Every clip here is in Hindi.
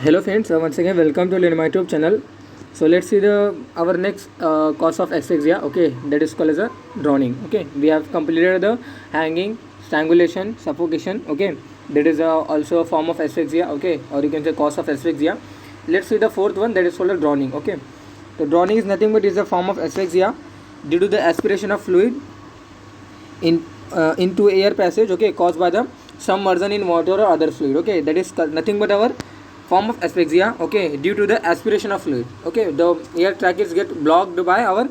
Hello friends, once again welcome to my YouTube channel. So let's see the our next cause of asphyxia. Okay, that is called as a drowning. Okay, we have completed the hanging, strangulation, suffocation. Okay, that is also a form of asphyxia. Okay, or you can say cause of asphyxia. Let's see the fourth one, that is called a drowning. Okay, so drowning is nothing but is a form of asphyxia due to the aspiration of fluid into air passage. Okay, caused by the submersion in water or other fluid. Okay, that is nothing but our form of asphyxia. Okay, due to the aspiration of fluid. Okay, the air trachea get blocked by our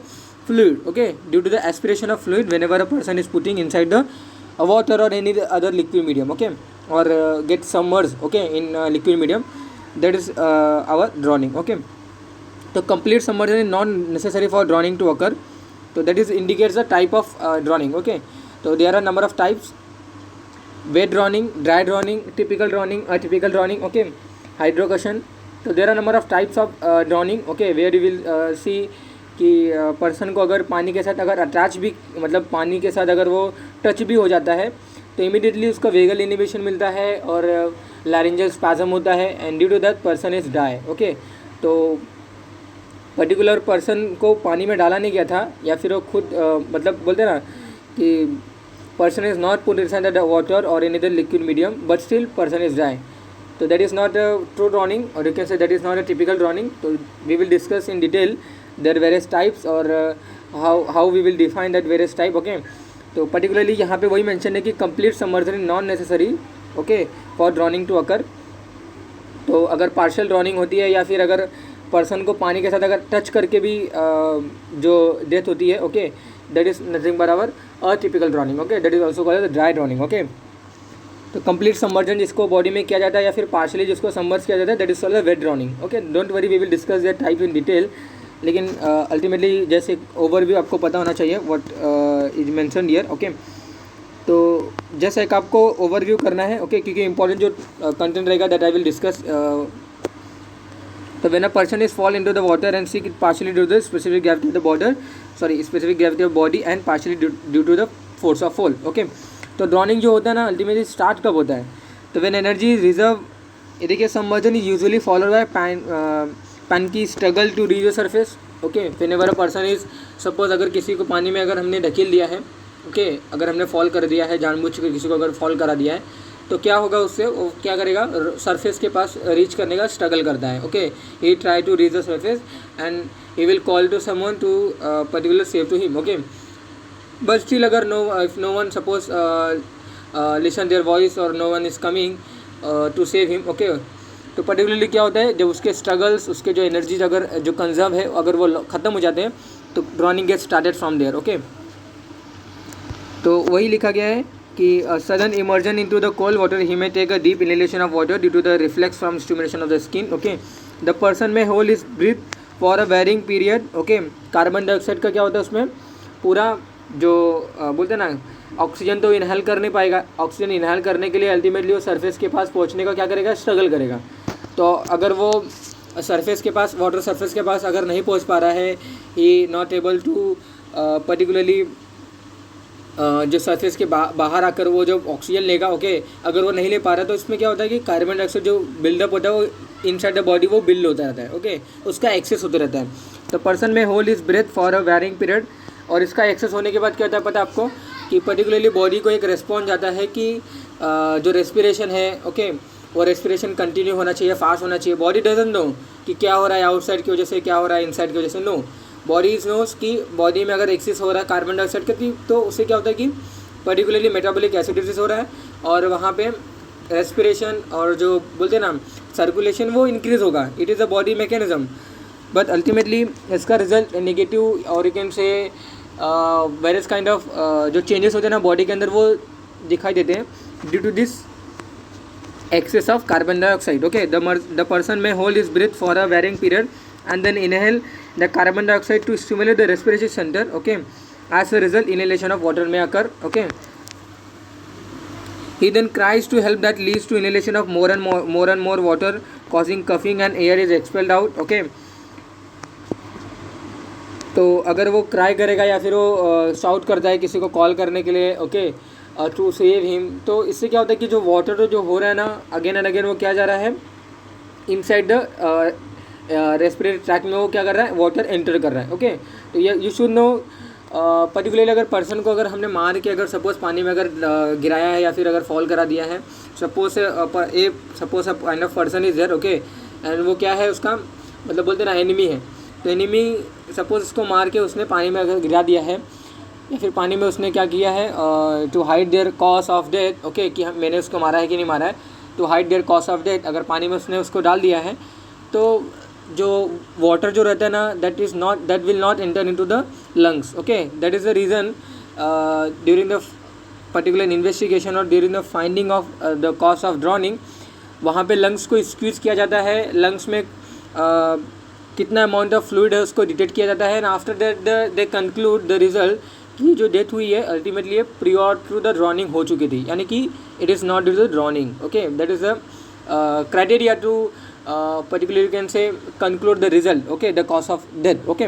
fluid. Okay, due to the aspiration of fluid whenever a person is putting inside the water or any other liquid medium. Okay, or get submerged. Okay, in liquid medium, that is our drowning. Okay, the complete submersion is not necessary for drowning to occur. So that is indicates the type of drowning. Okay, so there are number of types: wet drowning, dry drowning, typical drowning, atypical drowning. Okay, hydrocushion. तो there are number of types of drowning. Okay, where you will see कि पर्सन को अगर पानी के साथ अगर अटैच भी, मतलब पानी के साथ अगर वो टच भी हो जाता है तो इमीडिएटली उसका वेगल इनिबिशन मिलता है और लैरिंजल स्पैज़म होता है and due to that person is die. Okay, तो पर्टिकुलर पर्सन को पानी में डाला नहीं गया था या फिर वो खुद मतलब बोलते हैं ना कि person is not put inside the water or any other liquid medium but still person is dry. So that is not a true drowning, or you can say that is not a typical drowning. So we will discuss in detail their various types or how we will define that various type. Okay, तो particularly यहाँ पे वही mention है कि complete submersion is not necessary. Okay, for drowning to occur. तो अगर partial drowning होती है या फिर अगर पर्सन को पानी के साथ अगर टच करके भी जो डेथ होती है, okay, that is nothing but our atypical drowning. Okay, that is also called as dry drowning. Okay, तो कंप्लीट सबमर्जन जिसको बॉडी में किया जाता है या फिर पार्शली जिसको सबमर्ज किया जाता है, that is called wet drowning. Okay, don't worry, we will discuss that type in detail. लेकिन अल्टीमेटली जैसे ओवरव्यू आपको पता होना चाहिए what is mentioned here. Okay, तो जैसे एक आपको ओवरव्यू करना है. ओके, क्योंकि इंपॉर्टेंट जो कंटेंट रहेगा that I will discuss. So when a person is fall into the water and sink, it partially due to the specific gravity of the specific gravity of body and partially due to the force of fall. Okay, तो ड्रॉनिंग जो होता है ना अल्टीमेटली स्टार्ट कब होता है, तो व्हेन एनर्जी इज रिजर्व, ये देखिए submersion is usually followed by panic struggle to reach the surface. Okay, whenever a person is suppose अगर किसी को पानी में अगर हमने ढकेल दिया है, ओके, अगर हमने फॉल कर दिया है जानबूझ कर किसी को अगर फॉल करा दिया है, तो क्या होगा उससे, वो क्या करेगा, सरफेस के पास रीच करने का स्ट्रगल करता है. Okay, he try to reach the surface and he will call to someone to particular save to him. Okay, but still अगर if no one suppose listen their voice और no one is coming to save him. Okay, तो पर्टिकुलरली क्या होता है, जब उसके स्ट्रगल्स, उसके जो एनर्जीज अगर जो कंजर्व है अगर वो ख़त्म हो जाते हैं तो drowning get started from there. Okay, तो वही लिखा गया है कि sudden immersion into the cold water, he may take a deep inhalation of water due to the reflex from stimulation of the skin. Okay, the person में hold his breath for a varying period. Okay, carbon dioxide का क्या होता है उसमें पूरा जो बोलते हैं ना ऑक्सीजन तो इनहेल कर नहीं पाएगा. ऑक्सीजन इनहेल करने के लिए अल्टीमेटली वो सरफेस के पास पहुंचने का क्या करेगा, स्ट्रगल करेगा. तो अगर वो सरफेस के पास, वाटर सरफेस के पास अगर नहीं पहुंच पा रहा है, ही नॉट एबल टू पर्टिकुलरली जो सरफेस के बाहर आकर वो जो ऑक्सीजन लेगा, ओके, अगर वो नहीं ले पा रहा तो इसमें क्या होता है कि कार्बन डाइऑक्साइड जो बिल्डअप होता है वो इनसाइड द बॉडी वो बिल्ड होता रहता है. ओके, उसका एक्सेस होता रहता है. तो पर्सन में hold is breath for a varying period, और इसका एक्सेस होने के बाद क्या होता है पता है आपको कि पर्टिकुलरली बॉडी को एक रिस्पॉन्स आता है कि जो रेस्पिरेशन है, ओके, वो रेस्पिरेशन कंटिन्यू होना चाहिए, फास्ट होना चाहिए. बॉडी डजंट नो कि क्या हो रहा है आउटसाइड की वजह से, क्या हो रहा है इनसाइड की वजह से. नो, बॉडी इज नोस कि बॉडी में अगर एक्सेस हो रहा है कार्बन डाइऑक्साइड का, तो उससे क्या होता है कि पर्टिकुलरली मेटाबॉलिक एसिडिटीज हो रहा है और वहाँ पे रेस्पिरेशन और जो बोलते हैं ना सर्कुलेशन वो इंक्रीज होगा. It is a body mechanism, but ultimately इसका रिजल्ट नेगेटिव और यू कैन से वेरियस काइंड ऑफ जो चेंजेस होते हैं ना बॉडी के अंदर वो दिखाई देते हैं due to this excess of carbon dioxide. Okay, the person may hold his breath for a varying period and then inhale the carbon dioxide to stimulate the respiratory center. Okay, as a result inhalation of water may occur. Okay, he then cries to help, that leads to inhalation of more and more water causing coughing and air is expelled out. Okay, तो अगर वो क्राई करेगा या फिर वो शाउट करता है किसी को कॉल करने के लिए, ओके, टू सेव हिम, तो इससे क्या होता है कि जो वाटर जो हो रहा है ना अगेन एंड अगेन वो क्या जा रहा है, इनसाइड द रेस्पिरेटरी ट्रैक में वो क्या कर रहा है, वाटर एंटर कर रहा है। ओके, तो ये यू शुड नो पर्टिकुलरली अगर पर्सन को अगर हमने मार के अगर सपोज पानी में अगर गिराया है या फिर अगर फॉल करा दिया है, suppose a kind of person is there, okay, and वो क्या है उसका मतलब बोलते हैं ना एनिमी है, तो एनिमी सपोज उसको मार के उसने पानी में अगर गिरा दिया है या फिर पानी में उसने क्या किया है to hide their cause of death, okay, कि मैंने उसको मारा है कि नहीं मारा है, to hide their cause of death, अगर पानी में उसने उसको डाल दिया है तो जो वाटर जो रहता है ना that will not enter into the lungs. Okay, that is the reason during the particular investigation और during the finding of the cause of drowning, वहाँ पे लंग्स को स्क्वीज किया जाता है, लंग्स में कितना अमाउंट ऑफ फ्लूइड है उसको डिटेक्ट किया जाता है, and after that they conclude the result कि जो डेथ हुई है ultimately prior to the drowning हो चुकी थी, यानी कि it is not due to the drowning. Okay, that is the criteria to particularly can say conclude the result, okay, the cause of death. Okay,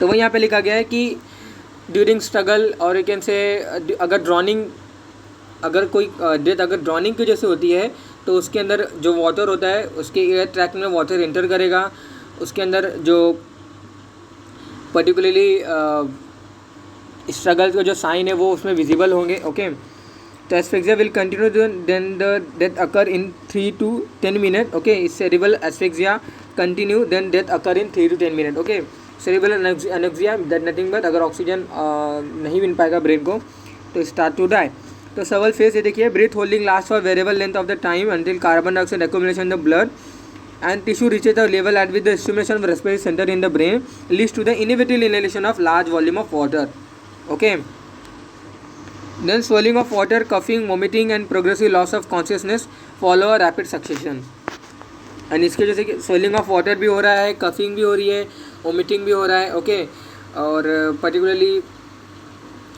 तो वही यहाँ पे लिखा गया है कि ड्यूरिंग स्ट्रगल और यू कैन से अगर ड्रॉनिंग अगर कोई डेथ अगर ड्रॉनिंग की वजह से होती है तो उसके अंदर जो वाटर होता है उसके एयर ट्रैक में वाटर एंटर करेगा, उसके अंदर जो पर्टिकुलरली स्ट्रगल का जो साइन है वो उसमें विजिबल होंगे। ओके, तो asphyxia will continue then the death occur in 3 to 10 minute. Okay, इस cerebral asphyxia continue then death occur in 3 to 10 minute. Okay, cerebral anoxia that nothing but अगर ऑक्सीजन नहीं मिल पाएगा ब्रेन को तो स्टार्ट टू डाई। तो सवल फेस ये देखिए, breath holding last for variable length of the time until carbon dioxide accumulation in the blood and tissue reaches the level at which the stimulation of respiratory center in the brain leads to the inevitable inhalation of large volume of water. Okay, then swelling of water, coughing, vomiting and progressive loss of consciousness follow a rapid succession. And इसके जैसे कि स्वेलिंग ऑफ वाटर भी हो रहा है, कफिंग भी हो रही है, वोमिटिंग भी हो रहा है। ओके, और पर्टिकुलरली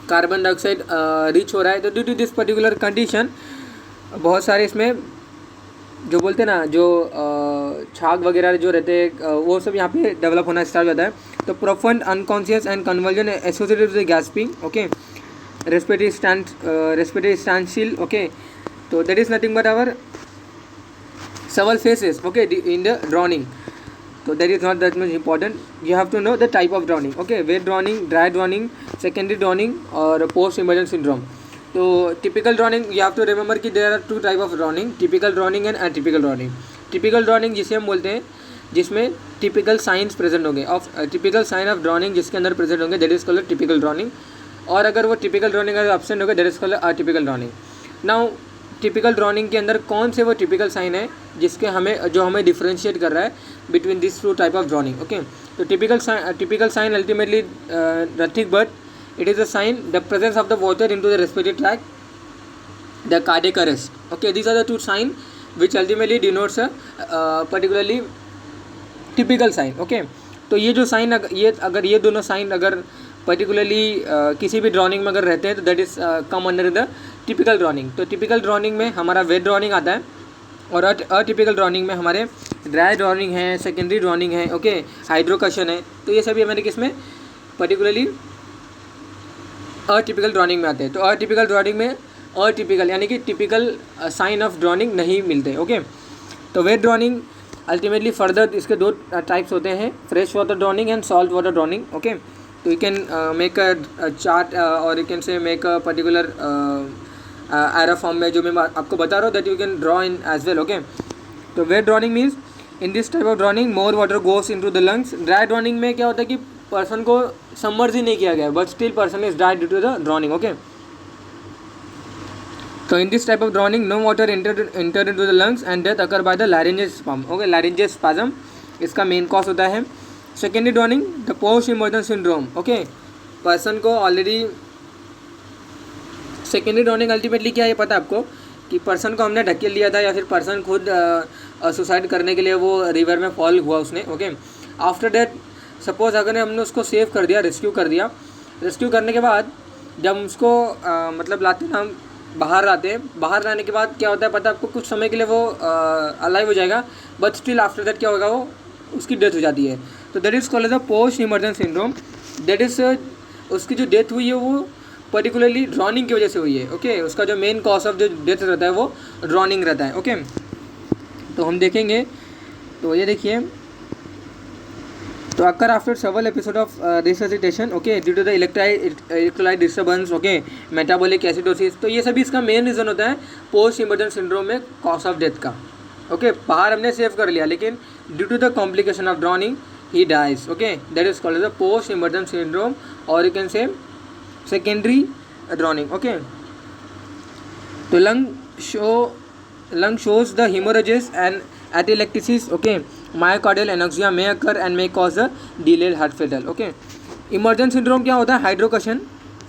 कार्बन डाइऑक्साइड रीच हो रहा है। तो due to this particular condition बहुत सारे इसमें जो बोलते हैं ना जो छाग वगैरह जो रहते हैं वो सब यहाँ पे डेवलप होना स्टार्ट हो जाता है। तो profound unconscious and convulsion associated with gasping, okay, respiratory standstill. Okay, तो that is nothing but our several phases, okay, in the drowning. So that is not that much important. You have to know the type of drowning. Okay, wet drowning, dry drowning, secondary drowning or post emergent syndrome. So typical drowning, you have to remember कि there are two type of drowning, typical drowning and atypical drowning. Typical drowning जिसे हम बोलते हैं जिसमें typical signs present होंगे of typical sign of drowning जिसके अंदर present होंगे, that is called typical drowning. और अगर वो typical drowning अगर absent होगा, that is called atypical drowning. Now typical drowning के अंदर कौन से वो टिपिकल साइन है जिसके हमें डिफरेंशिएट कर रहा है between this two type of drowning. Okay, तो typical sign ultimately nothing but it is a sign the presence of the water into the respiratory tract, the cardiac arrest. Okay, these are the two sign which ultimately denotes a particularly typical sign. Okay, तो ये जो साइन अगर ये दोनों साइन अगर पर्टिकुलरली किसी भी ड्रॉनिंग में अगर रहते हैं तो that is come under the typical drowning. तो टिपिकल ड्रॉनिंग में हमारा वेट ड्रॉनिंग आता है और अटिपिकल ड्रॉनिंग में हमारे ड्राई ड्रॉनिंग है, सेकेंडरी ड्रॉनिंग है, ओके, हाइड्रोकशन है। तो ये सभी हमारे किस में पर्टिकुलरली अटिपिकल ड्रॉनिंग में आते हैं। तो अटिपिकल ड्रॉनिंग में अटिपिकल यानी कि टिपिकल साइन ऑफ ड्रॉनिंग नहीं मिलते। ओके, तो वेट ड्रॉनिंग अल्टीमेटली फर्दर इसके दो टाइप्स होते हैं, fresh water drowning and salt water drowning. Okay, तो you can make a chart और you can say make a particular arrow form में जो मैं आपको बता रहा हूँ that you can draw in as well. Okay, तो wet drowning means in this type of drowning more water goes into the lungs. Dry drowning में क्या होता है कि पर्सन को सबमर्ज ही नहीं किया गया but still person is dry due to the drowning. Okay, तो in this type of drowning no water enter into the lungs and death occur by the laryngeal spasm. Okay, laryngeal spasm इसका मेन कॉज होता है। Secondary drowning the post emergent syndrome. Okay, person को ऑलरेडी सेकेंडरी ड्रॉनिंग अल्टीमेटली क्या है पता है आपको कि पर्सन को हमने ढकेल लिया था या फिर पर्सन खुद सुसाइड करने के लिए वो रिवर में फॉल हुआ उसने। ओके, आफ्टर डेट सपोज अगर हमने उसको सेव कर दिया, रेस्क्यू कर दिया, रेस्क्यू करने के बाद जब उसको मतलब लाते ना हम बाहर लाने के बाद क्या होता है पता है आपको, कुछ समय के लिए वो अलाइव हो जाएगा बट स्टिल आफ्टर दैट क्या होगा वो उसकी डेथ हो जाती है। तो that is called as a post emergent syndrome. That is उसकी जो डेथ हुई है वो पर्टिकुलरली ड्रॉनिंग की वजह से हुई है। ओके, उसका जो मेन कॉज ऑफ जो डेथ रहता है वो ड्रॉनिंग रहता है। ओके, तो हम देखेंगे, तो ये देखिए, तो occur after several episode of resuscitation, okay, due to the electrolyte disturbance, okay, metabolic acidosis, तो ये सभी इसका मेन रीज़न होता है पोस्ट इमर्जेंट सिंड्रोम में कॉज ऑफ डेथ का, ओके। बाहर हमने सेव कर लिया, लेकिन due to the complication of drowning he dies, okay, that is called as the post emergent syndrome, और you can say secondary drowning, okay. तो lung shows the hemorrhages and atelectasis, okay. Myocardial anoxia may occur and may cause a delayed heart fatal, okay. Emergent syndrome क्या होता है? Hydrocution.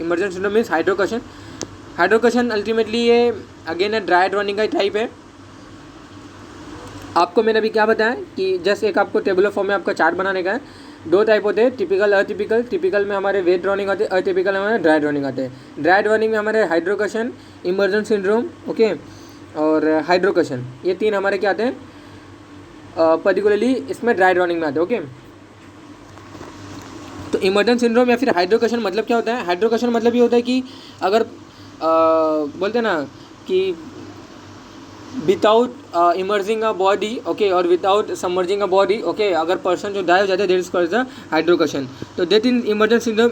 Emergent syndrome means hydrocution. Hydrocution ultimately ये अगेन है ड्राई ड्रॉनिंग का टाइप है। आपको मैंने अभी क्या बताया कि जस्ट एक आपको टेबुलर फॉर्म में आपका चार्ट बनाने का है। दो टाइप होते हैं, टिपिकल, अटिपिकल। टिपिकल में हमारे वेट ड्रॉनिंग आते हैं, अटिपिकल में हमारे ड्राई ड्रॉनिंग आते हैं। ड्राई ड्रॉनिंग में हमारे हाइड्रोकशन, इमर्जेंट सिंड्रोम, ओके, और हाइड्रोकशन, ये तीन हमारे क्या आते हैं पर्टिकुलरली इसमें ड्राई ड्रॉनिंग में आते हैं, ओके। तो इमर्जेंट सिंड्रोम या फिर हाइड्रोकशन मतलब क्या होता है? हाइड्रोकशन मतलब ये होता है कि अगर बोलते हैं ना कि without emerging a body, okay, और without submerging a body, okay, अगर पर्सन जो डाई हो जाता है that is called the hydrocution. तो death in emergent syndrome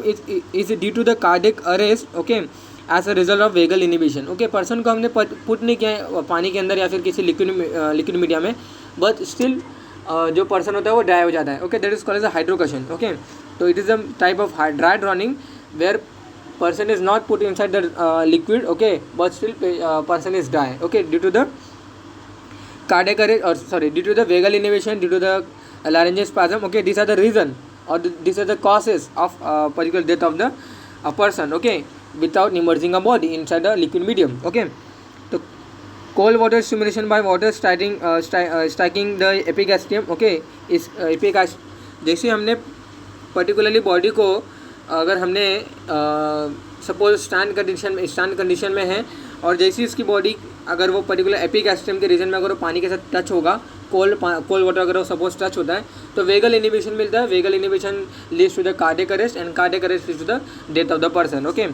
is due to the cardiac arrest, okay, as a result of vagal inhibition, okay. Person को हमने पुट नहीं किया है पानी के अंदर या फिर किसी लिक्विड मीडिया में, बट स्टिल जो पर्सन होता है वो ड्राई हो जाता है, okay, that is called as a hydrocution, okay. तो it is a type of dry drowning where person is not put inside the liquid, okay, but still person is die, okay, due to the cardiac arrest, or sorry, due to the vagal inhibition, due to the laryngeal spasm, okay. These are the reason, or these are the causes of particular death of the person, okay, without immersing a body inside the liquid medium, okay. So cold water stimulation by water striking the epigastrium, okay, is जैसे हमने पर्टिकुलरली बॉडी को अगर हमने सपोज स्टैंड कंडीशन में है, और जैसी इसकी बॉडी अगर वो पर्टिकुलर एपिगैस्ट्रियम के रीजन में अगर वो पानी के साथ टच होगा, कोल्ड वाटर अगर वो सपोज टच होता है, तो वेगल इनिबिशन मिलता है। Vagal inhibition leads to the cardiac arrest, and cardiac arrest leads to the death of the person, okay.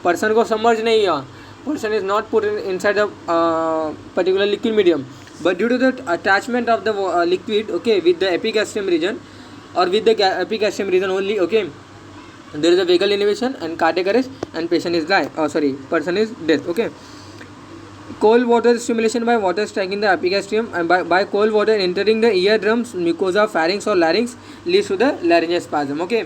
Person को समर्ज नहीं हुआ, person is not put inside the particular liquid medium, but due to the attachment of the liquid, okay, with the epigastrium region, और with the epigastrium region only, okay, there is a vagal inhibition and cardiac arrest and patient is person is dead, okay. Cold water stimulation by water striking the epigastrium and by cold water entering the eardrums, mucosa, pharynx or larynx leads to the laryngeal spasm, okay.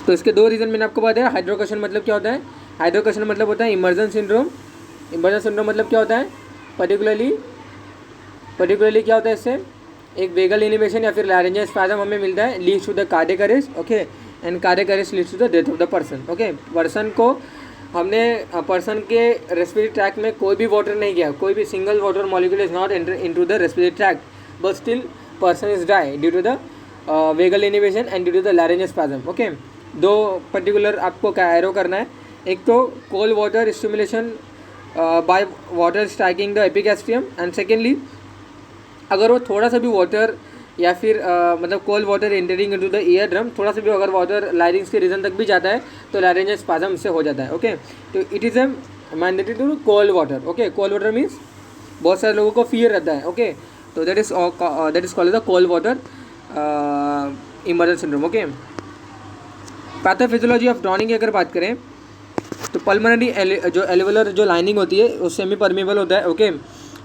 तो इसके दो रीज़न मैंने आपको बताया। हाइड्रोकशन मतलब क्या होता है? हाइड्रोकशन मतलब होता है इमर्जेंट सिंड्रोम। इमर्जेंट सिंड्रोम मतलब क्या होता है? पर्टिकुलरली क्या होता है इससे? एक वेगल इनिबिशन या फिर लैरिंजियल स्पैज़म हमें मिलता है, leads to the cardiac arrest, okay, and cardiac arrest leads to the death of the person, okay. Person को हमने पर्सन के रेस्पिरेटरी ट्रैक में कोई भी वाटर नहीं किया, कोई भी single water molecule is not enter into the respiratory tract, but still person is die due to the vagal inhibition and due to the laryngeal spasm, okay. दो पर्टिकुलर आपको क्या एरो करना है, एक तो cold water stimulation by water striking the epigastrium, and secondly अगर वो थोड़ा सा भी वाटर या फिर मतलब cold water entering into the eardrum, थोड़ा सा भी अगर वाटर लारिंग्स के रीजन तक भी जाता है तो लैरिंजियल स्पैज़म इससे हो जाता है, ओके। तो it is a mandatory to cold water, okay. Cold water means बहुत सारे लोगों को फियर रहता है, ओके। तो that is called the cold water emergent syndrome, okay. Pathophysiology of drowning की अगर बात करें तो पल्मोनरी जो एल्वेलर जो लाइनिंग होती है वो सेमी परमेबल होता है, okay.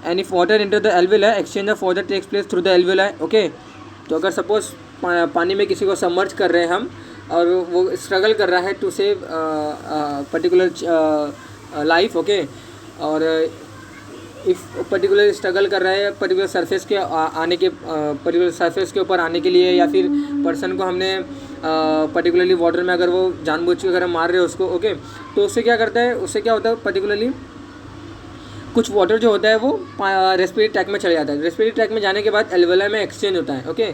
And if water enter the alveoli, exchange of water takes place through the alveoli, okay. तो अगर सपोज पानी में किसी को सबमर्ज कर रहे हैं हम और वो स्ट्रगल कर रहा है to save particular life, okay, और इफ़ पर्टिकुलर स्ट्रगल कर रहा है पर्टिकुलर सरफेस के आने के पर्टिकुलर सरफेस के ऊपर आने के लिए, या फिर पर्सन को हमने पर्टिकुलरली वाटर में अगर वो जानबूझ के अगर हम मार रहे हैं उसको, ओके, तो उससे क्या करता है, उससे क्या होता है पर्टिकुलरली कुछ वाटर जो होता है वो रेस्पिरेटरी ट्रैक में चले जाता है। रेस्पिरेटरी ट्रैक में जाने के बाद एल्वेलाई में एक्सचेंज होता है, ओके।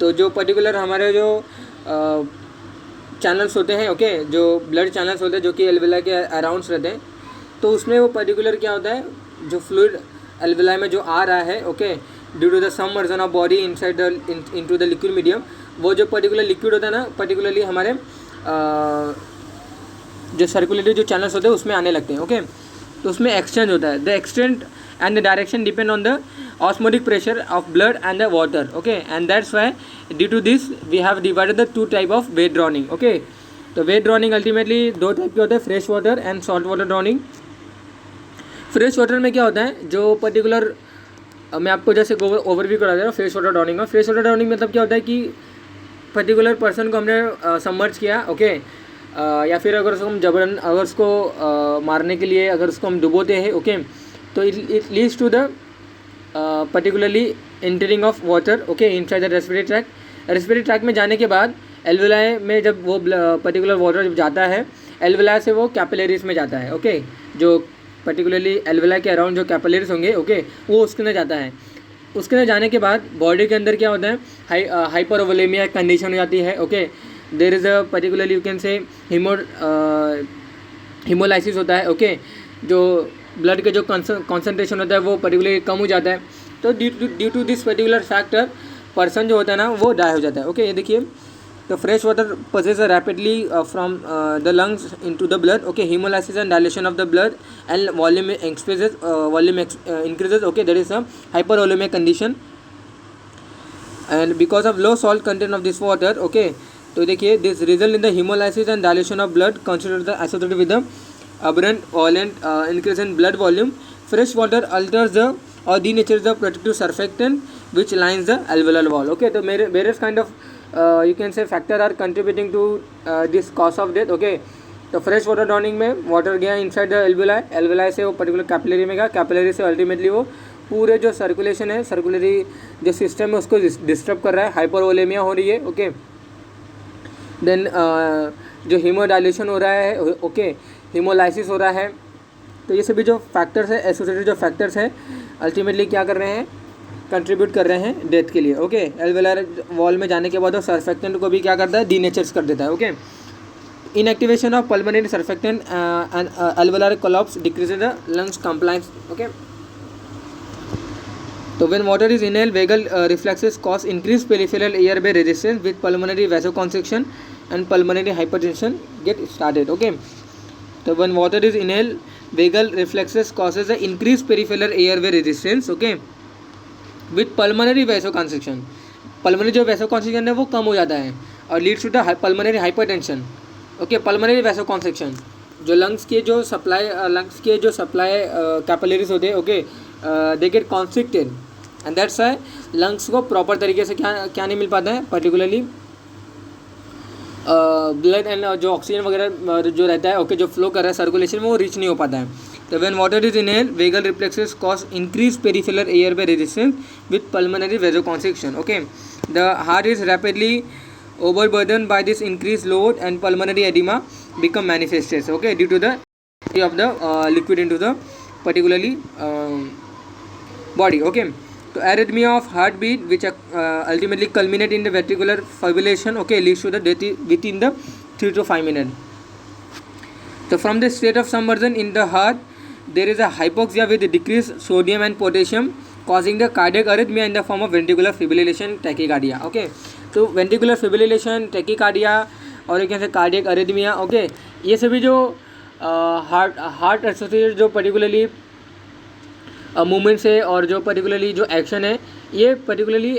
तो जो पर्टिकुलर हमारे जो चैनल्स होते हैं, ओके, जो ब्लड चैनल्स होते हैं जो कि एल्वेलाई के अराउंड्स रहते हैं, तो उसमें वो पर्टिकुलर क्या होता है, जो फ्लूइड एल्वेलाई में जो आ रहा है, okay, due to the submersion of body inside the into the liquid medium, वो जो पर्टिकुलर लिक्विड होता है ना, पर्टिकुलरली हमारे जो सर्कुलेटरी जो चैनल्स होते हैं उसमें आने लगते हैं, ओके। तो उसमें एक्सचेंज होता है। The and the direction depend on the osmotic pressure of blood and the water. Okay, and that's why due to this we have divided the two type of weight drowning. Okay, तो वेट ड्रॉनिंग अल्टीमेटली दो टाइप के होते हैं, fresh water and salt water drowning. Fresh water में क्या होता है, जो पर्टिकुलर मैं आपको जैसे ओवरव्यू करा दे रहा हूँ फ्रेश वाटर ड्रॉनिंग का. फ्रेश वाटर ड्रॉनिंग मतलब क्या होता है कि पर्टिकुलर पर्सन को हमने सबमर्ज किया. ओके, या फिर अगर उसको हम जबरन अगर उसको मारने के लिए अगर उसको हम डुबोते हैं. ओके, तो it leads to the particularly entering of water. Okay, inside the respiratory tract. Respiratory tract में जाने के बाद एल्वेलाई में जब वो पर्टिकुलर वाटर जब जाता है एल्वेलाई से वो कैपिलरीज में जाता है. ओके, जो पर्टिकुलरली एल्वेलाई के अराउंड जो कैपिलरीज होंगे, ओके, वो उसके अंदर जाता है. उसके अंदर जाने के बाद बॉडी के अंदर क्या होता है, हाइपरवोलेमिया कंडीशन हो जाती है. Okay, there is a particularly you can say haemolysis होता है. ओके, जो ब्लड के जो कॉन्सेंट्रेशन होता है वो पर्टिकुलरली कम हो जाता है. तो due to this particular factor person जो होता है ना वो डाई हो जाता है. ओके, ये देखिए, तो fresh water passes rapidly from the lungs into the blood. Okay, hemolysis and dilation of the blood and volume increases. Okay, that is a hypervolemic condition, and because of low salt content of this water. Okay, तो देखिए, this result in the hemolysis and dilation of blood considered the associated with the aberrant violent increase in blood volume. Fresh water alters the or denatures the protective surfactant which lines the alveolar wall. Okay, तो various kind of you can say factor are contributing to this cause of death. Okay, तो फ्रेश वाटर ड्रॉनिंग में वाटर गया इनसाइड द एल्वेलाई, एल्वेलाई से वो पर्टिकुलर कैपिलरी में गया, कैपिलरी से अल्टीमेटली वो पूरे जो सर्कुलेशन है, सर्कुलरी जो सिस्टम है उसको डिस्टर्ब कर रहा है, हाइपरवोलेमिया हो रही है. ओके, देन जो हीमोडाइलेशन हो रहा है. ओके, हीमोलाइसिस हो रहा है. तो ये सभी जो फैक्टर्स है, एसोसिएटेड जो फैक्टर्स हैं, अल्टीमेटली क्या कर रहे हैं, कंट्रीब्यूट कर रहे हैं डेथ के लिए. ओके, एल्वेलर वॉल में जाने के बाद वो सर्फेक्टेंट को भी क्या करता है, डीनेचर्स कर देता है. Okay, inactivation of pulmonary surfactant and alveolar collapse decreases the lungs compliance. Okay, तो when water is inhaled vagal reflexes cause increase peripheral airway resistance with pulmonary vasoconstriction and pulmonary hypertension get started. Okay, तो when water is inhaled vagal reflexes causes the increase peripheral airway resistance. Okay, with pulmonary vasoconstriction, pulmonary जो वैसोकॉन्स्ट्रिक्शन है वो कम हो जाता है और leads to the pulmonary hypertension. Okay, pulmonary vasoconstriction जो लंग्स के जो सप्लाई कैपिलरीज होते हैं. Okay, they get constricted and that's why lungs को प्रॉपर तरीके से क्या नहीं मिल पाता है, पर्टिकुलरली ब्लड एंड जो ऑक्सीजन वगैरह जो रहता है. ओके, जो फ्लो कर रहा है सर्कुलेशन में वो रीच नहीं हो पाता है. तो when water is inhaled vagal reflexes cause increase peripheral airway resistance with pulmonary vasoconstriction. Okay, the heart is rapidly overburdened by this increased load and pulmonary edema become manifested. Okay, due to the of the liquid into the particularly body. Okay, so arrhythmia of heartbeat which ultimately culminate in the ventricular fibrillation. Okay, leads to the death within the 3 to 5 minutes. So from the state of submersion in the heart there is a hypoxia with decreased sodium and potassium causing the cardiac arrhythmia in the form of ventricular fibrillation tachycardia. Okay, तो वेंट्रिकुलर फिब्रिलेशन, टैकीकार्डिया और एक ऐसे कार्डियक अरिथमिया. ओके, ये सभी जो हार्ट एसोसिएटेड जो पर्टिकुलरली मूवमेंट्स है और जो पर्टिकुलरली जो एक्शन है ये particularly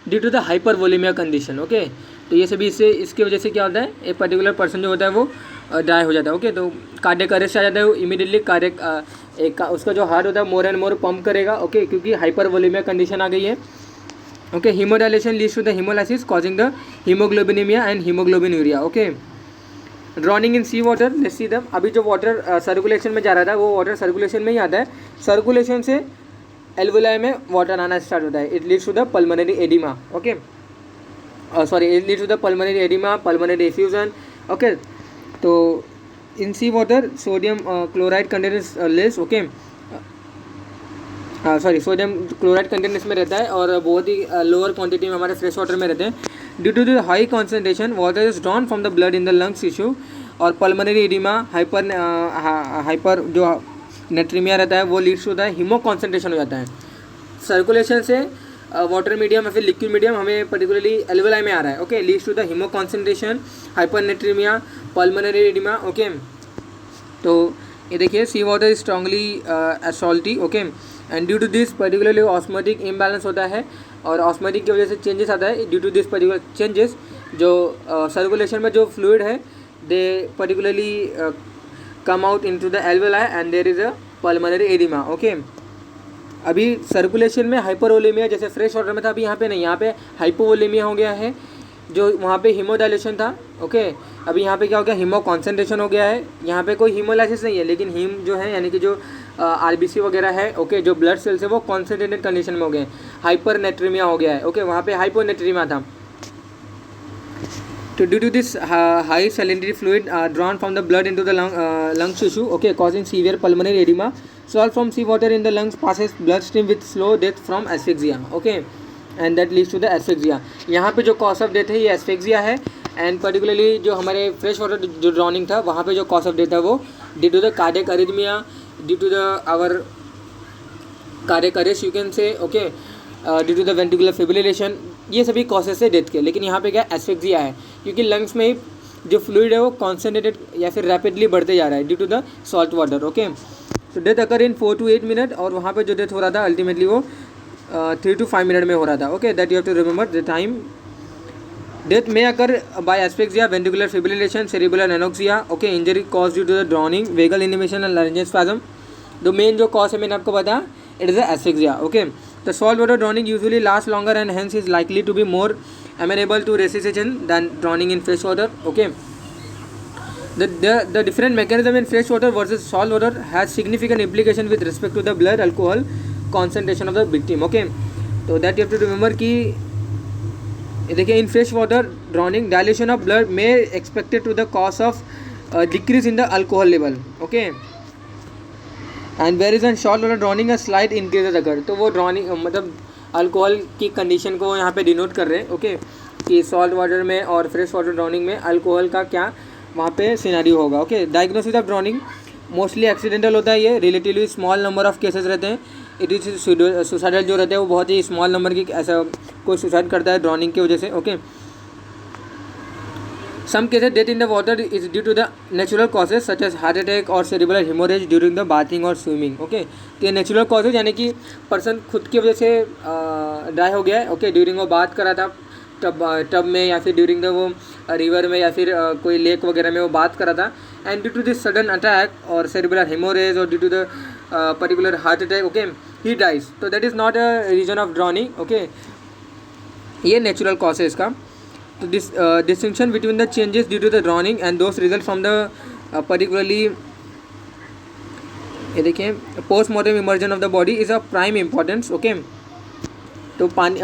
due to the hypervolaemia condition. Okay, तो ये सभी इसकी वजह से क्या होता है, एक पर्टिकुलर पर्सन जो होता है वो ड्राई हो जाता है. ओके, तो कार्डियक अरेस्ट आ जाता है, वो इमीडिएटली कार्डियक उसका जो हार्ट होता है मोर एंड मोर पंप करेगा. ओके, क्योंकि हाइपरवोलेमिया कंडीशन आ गई है. Okay, hemodilation leads to the hemolysis causing the hemoglobinemia and hemoglobinuria. Okay, drowning in sea water, let's see them. अभी जो वाटर सर्कुलेशन में जा रहा था वो वाटर सर्कुलेशन में ही आता है, सर्कुलेशन से एल्वोलाई में वाटर आना स्टार्ट होता है. It leads to the pulmonary oedema. Okay, sorry, it leads to the pulmonary oedema, pulmonary effusion. Okay, तो in sea water sodium chloride content is less. Okay, sorry, sodium chloride content इसमें रहता है और बहुत ही लोअर क्वांटिटी में हमारे फ्रेश वाटर में रहते हैं. Due to the high concentration water is drawn from the blood in the lungs tissue और पल्मोनरी एडिमा हाइपर जो नेट्रीमिया रहता है वो leads to the haemoconcentration हो जाता है. सर्कुलेशन से वाटर मीडियम या फिर लिक्विड मीडियम हमें पर्टिकुलरली एल्वेलाई में आ रहा है. Okay, leads to the haemoconcentration, hypernatraemia, pulmonary oedema. Okay, तो ये देखिए, sea water is strongly salty. Okay, and due to this particularly osmotic imbalance होता है और ऑस्मोटिक की वजह से चेंजेस आता है. Due to this particular changes जो सर्कुलेशन में जो फ्लूइड है they particularly come out into the alveoli and there is a pulmonary oedema. Okay, अभी सर्कुलेशन में हाइपरवोलेमिया जैसे फ्रेश वाटर में था, अभी यहाँ पे नहीं, यहाँ पे हाइपोवोलेमिया हो गया है. जो वहाँ पे हीमोडाइलेशन था, ओके, अभी यहाँ पे क्या हो गया, हीमो कॉन्सेंट्रेशन हो गया है. यहाँ पे कोई हीमोलाइसिस नहीं है, लेकिन हीम जो है यानी कि जो आरबीसी वगैरह है, ओके, जो ब्लड सेल्स है वो कॉन्सेंट्रेटेड कंडीशन में हो गए. हाइपर नेट्रीमिया हो गया है. ओके, वहाँ पे हाइपोनेट्रीमिया था. तो due to this high salinity fluid drawn from the blood into the lung tissue, okay, causing severe pulmonary edema. Salt from sea water in the lungs passes bloodstream with slow death from asphyxia, okay, and that leads to the asphyxia. यहाँ पे जो cause of death है ये asphyxia है. एंड पर्टिकुलरली जो हमारे फ्रेश वाटर जो ड्रॉनिंग था वहाँ पे जो कॉज ऑफ डेथ है वो due to the cardiac arrhythmia, due to the our cardiac arrest you can say, okay, due to the ventricular fibrillation, ये सभी कॉजेस है डेथ के. लेकिन यहाँ पे क्या एस्फिक्सिया है, क्योंकि लंग्स में ही जो फ्लूइड है वो कॉन्सेंट्रेटेड या फिर रैपिडली बढ़ते जा रहा है due to the salt water. Okay, तो death occur in 4 to 8 minute और वहाँ पे जो डेथ हो रहा था अल्टीमेटली वो 3 to 5 मिनट में हो रहा था. Okay, that you have to remember the time. Death में occur by asphyxia, ventricular fibrillation, cerebral anoxia, okay, injury cause due to the drowning, vagal inhibition and laryngeal spasm. The main जो कॉज है मैंने आपको बताया, it is the asphyxia. Okay, the salt water drowning usually last longer and hence is likely to be more amenable to resuscitation than drowning in fresh water. Okay, the different mechanism in fresh water versus salt water has significant implication with respect to the blood alcohol concentration of the victim. Okay, so that you have to remember कि देखिए in fresh water drowning dilation of blood may expected to the cause of decrease in the alcohol level. Okay, and whereas in salt water drowning a slight increase occur. तो वो drowning मतलब अल्कोहल की कंडीशन को यहाँ पे डिनोट कर रहे हैं. ओके, कि सॉल्ट वाटर में और फ्रेश वाटर ड्रॉनिंग में अल्कोहल का क्या वहाँ पे सिनेरियो होगा. Okay, diagnosis of drowning mostly accidental होता है. ये relatively small number of cases रहते हैं. इट इज सुसाइडल जो रहते हैं वो बहुत ही स्मॉल नंबर की ऐसा कोई सुसाइड करता है ड्रॉनिंग की वजह से. Okay, some cases death in the water is due to the natural causes such as heart attack और cerebral haemorrhage during the bathing और स्विमिंग. ओके, तो ये नेचुरल कॉजेज यानी कि पर्सन खुद की वजह से ड्राई हो गया है. ओके, ड्यूरिंग वो बात करा था टब में या फिर ड्यूरिंग द वो रिवर में या फिर कोई लेक वगैरह में वो बात करा था. And due to this sudden attack और सेरिब्रल हेमोरेज और due to the particular heart attack, okay, he dies. तो that is not a reason of drowning. Okay, ये नेचुरल कॉज है इसका. तो this distinction between the changes due to the drowning and those result from the particularly ये देखिए postmortem immersion of the body is a prime importance. Okay, तो पानी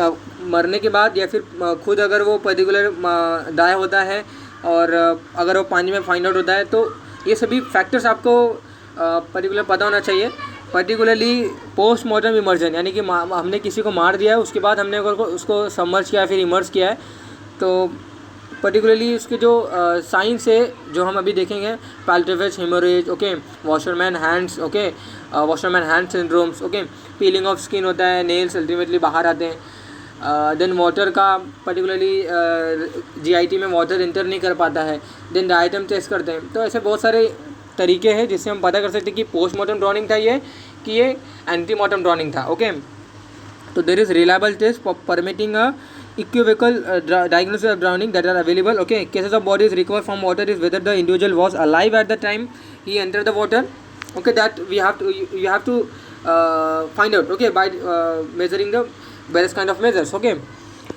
मरने के बाद या फिर खुद अगर वो पर्टिकुलर डाई होता है और अगर वो पानी में फाइंड आउट होता है तो ये सभी फैक्टर्स आपको पर्टिकुलर पता होना चाहिए. पर्टिकुलरली पोस्टमार्टम इमर्जन यानी कि हमने किसी को मार दिया है, उसके बाद हमने अगर उसको सबमर्ज किया फिर इमर्ज किया है, तो पर्टिकुलरली उसके जो साइंस है जो हम अभी देखेंगे, putrefaction haemorrhage, okay, washerman hands, okay, washerman hand syndromes, okay, peeling off skin होता है, नेल्स अल्टीमेटली बाहर आते हैं. देन वाटर का पर्टिकुलरली जीआईटी में वाटर इंटर नहीं कर पाता है. देन डाइटम टेस्ट करते हैं. तो ऐसे बहुत सारे तरीके हैं जिससे हम पता कर सकते हैं कि पोस्टमार्टम ड्रॉनिंग था ये कि ये एंटीमार्टम ड्रॉनिंग था. ओके, तो there is reliable test permitting a equivocal diagnosis of drowning that are available. Okay, cases of bodies recovered from water is whether the individual was alive at the time he entered the water. Okay, that we have to you have to find out, okay, by measuring the various kind of measures. Okay,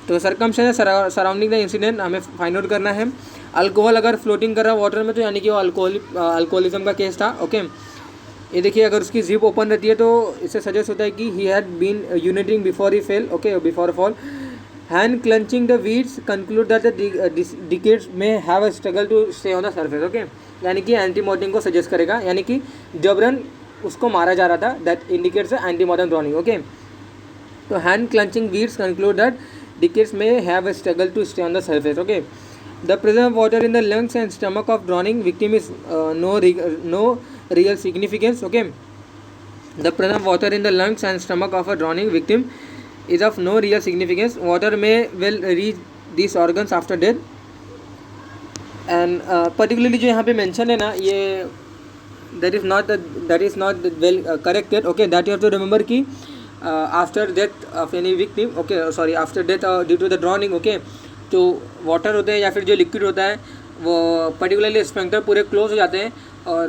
तो circumstances सराउंडिंग द इंसिडेंट हमें फाइंड आउट करना है. अल्कोहल अगर फ्लोटिंग कर रहा है वाटर में तो यानी कि वो अल्कोहलिज्म का केस था. ओके, ये देखिए अगर उसकी जिप ओपन रहती है तो इससे सजेस्ट होता है कि he had been uniting before he fell. Okay, before fall. Hand clenching the weeds conclude that the decades may have a struggle to stay on the surface. Okay, यानी कि एंटीमार्टम को सजेस्ट करेगा, यानी कि जबरन उसको मारा जा रहा था. That indicates antemortem drowning. Okay, तो hand clenching weeds conclude that decades may have a struggle to stay on the surface. Okay, the presence of water in the lungs and stomach of drowning victim is no real significance. Okay, the presence of water in the lungs and stomach of a drowning victim is of no real significance. Water may well reach these organs after death. And particularly जो यहाँ पे mention है ना, ये that is not well corrected. Okay, that you have to remember कि after death of any victim, okay, sorry, after death due to the drowning, okay, तो वाटर होते हैं या फिर जो लिक्विड होता है वो पर्टिकुलरली स्फिंक्टर पूरे क्लोज हो जाते हैं और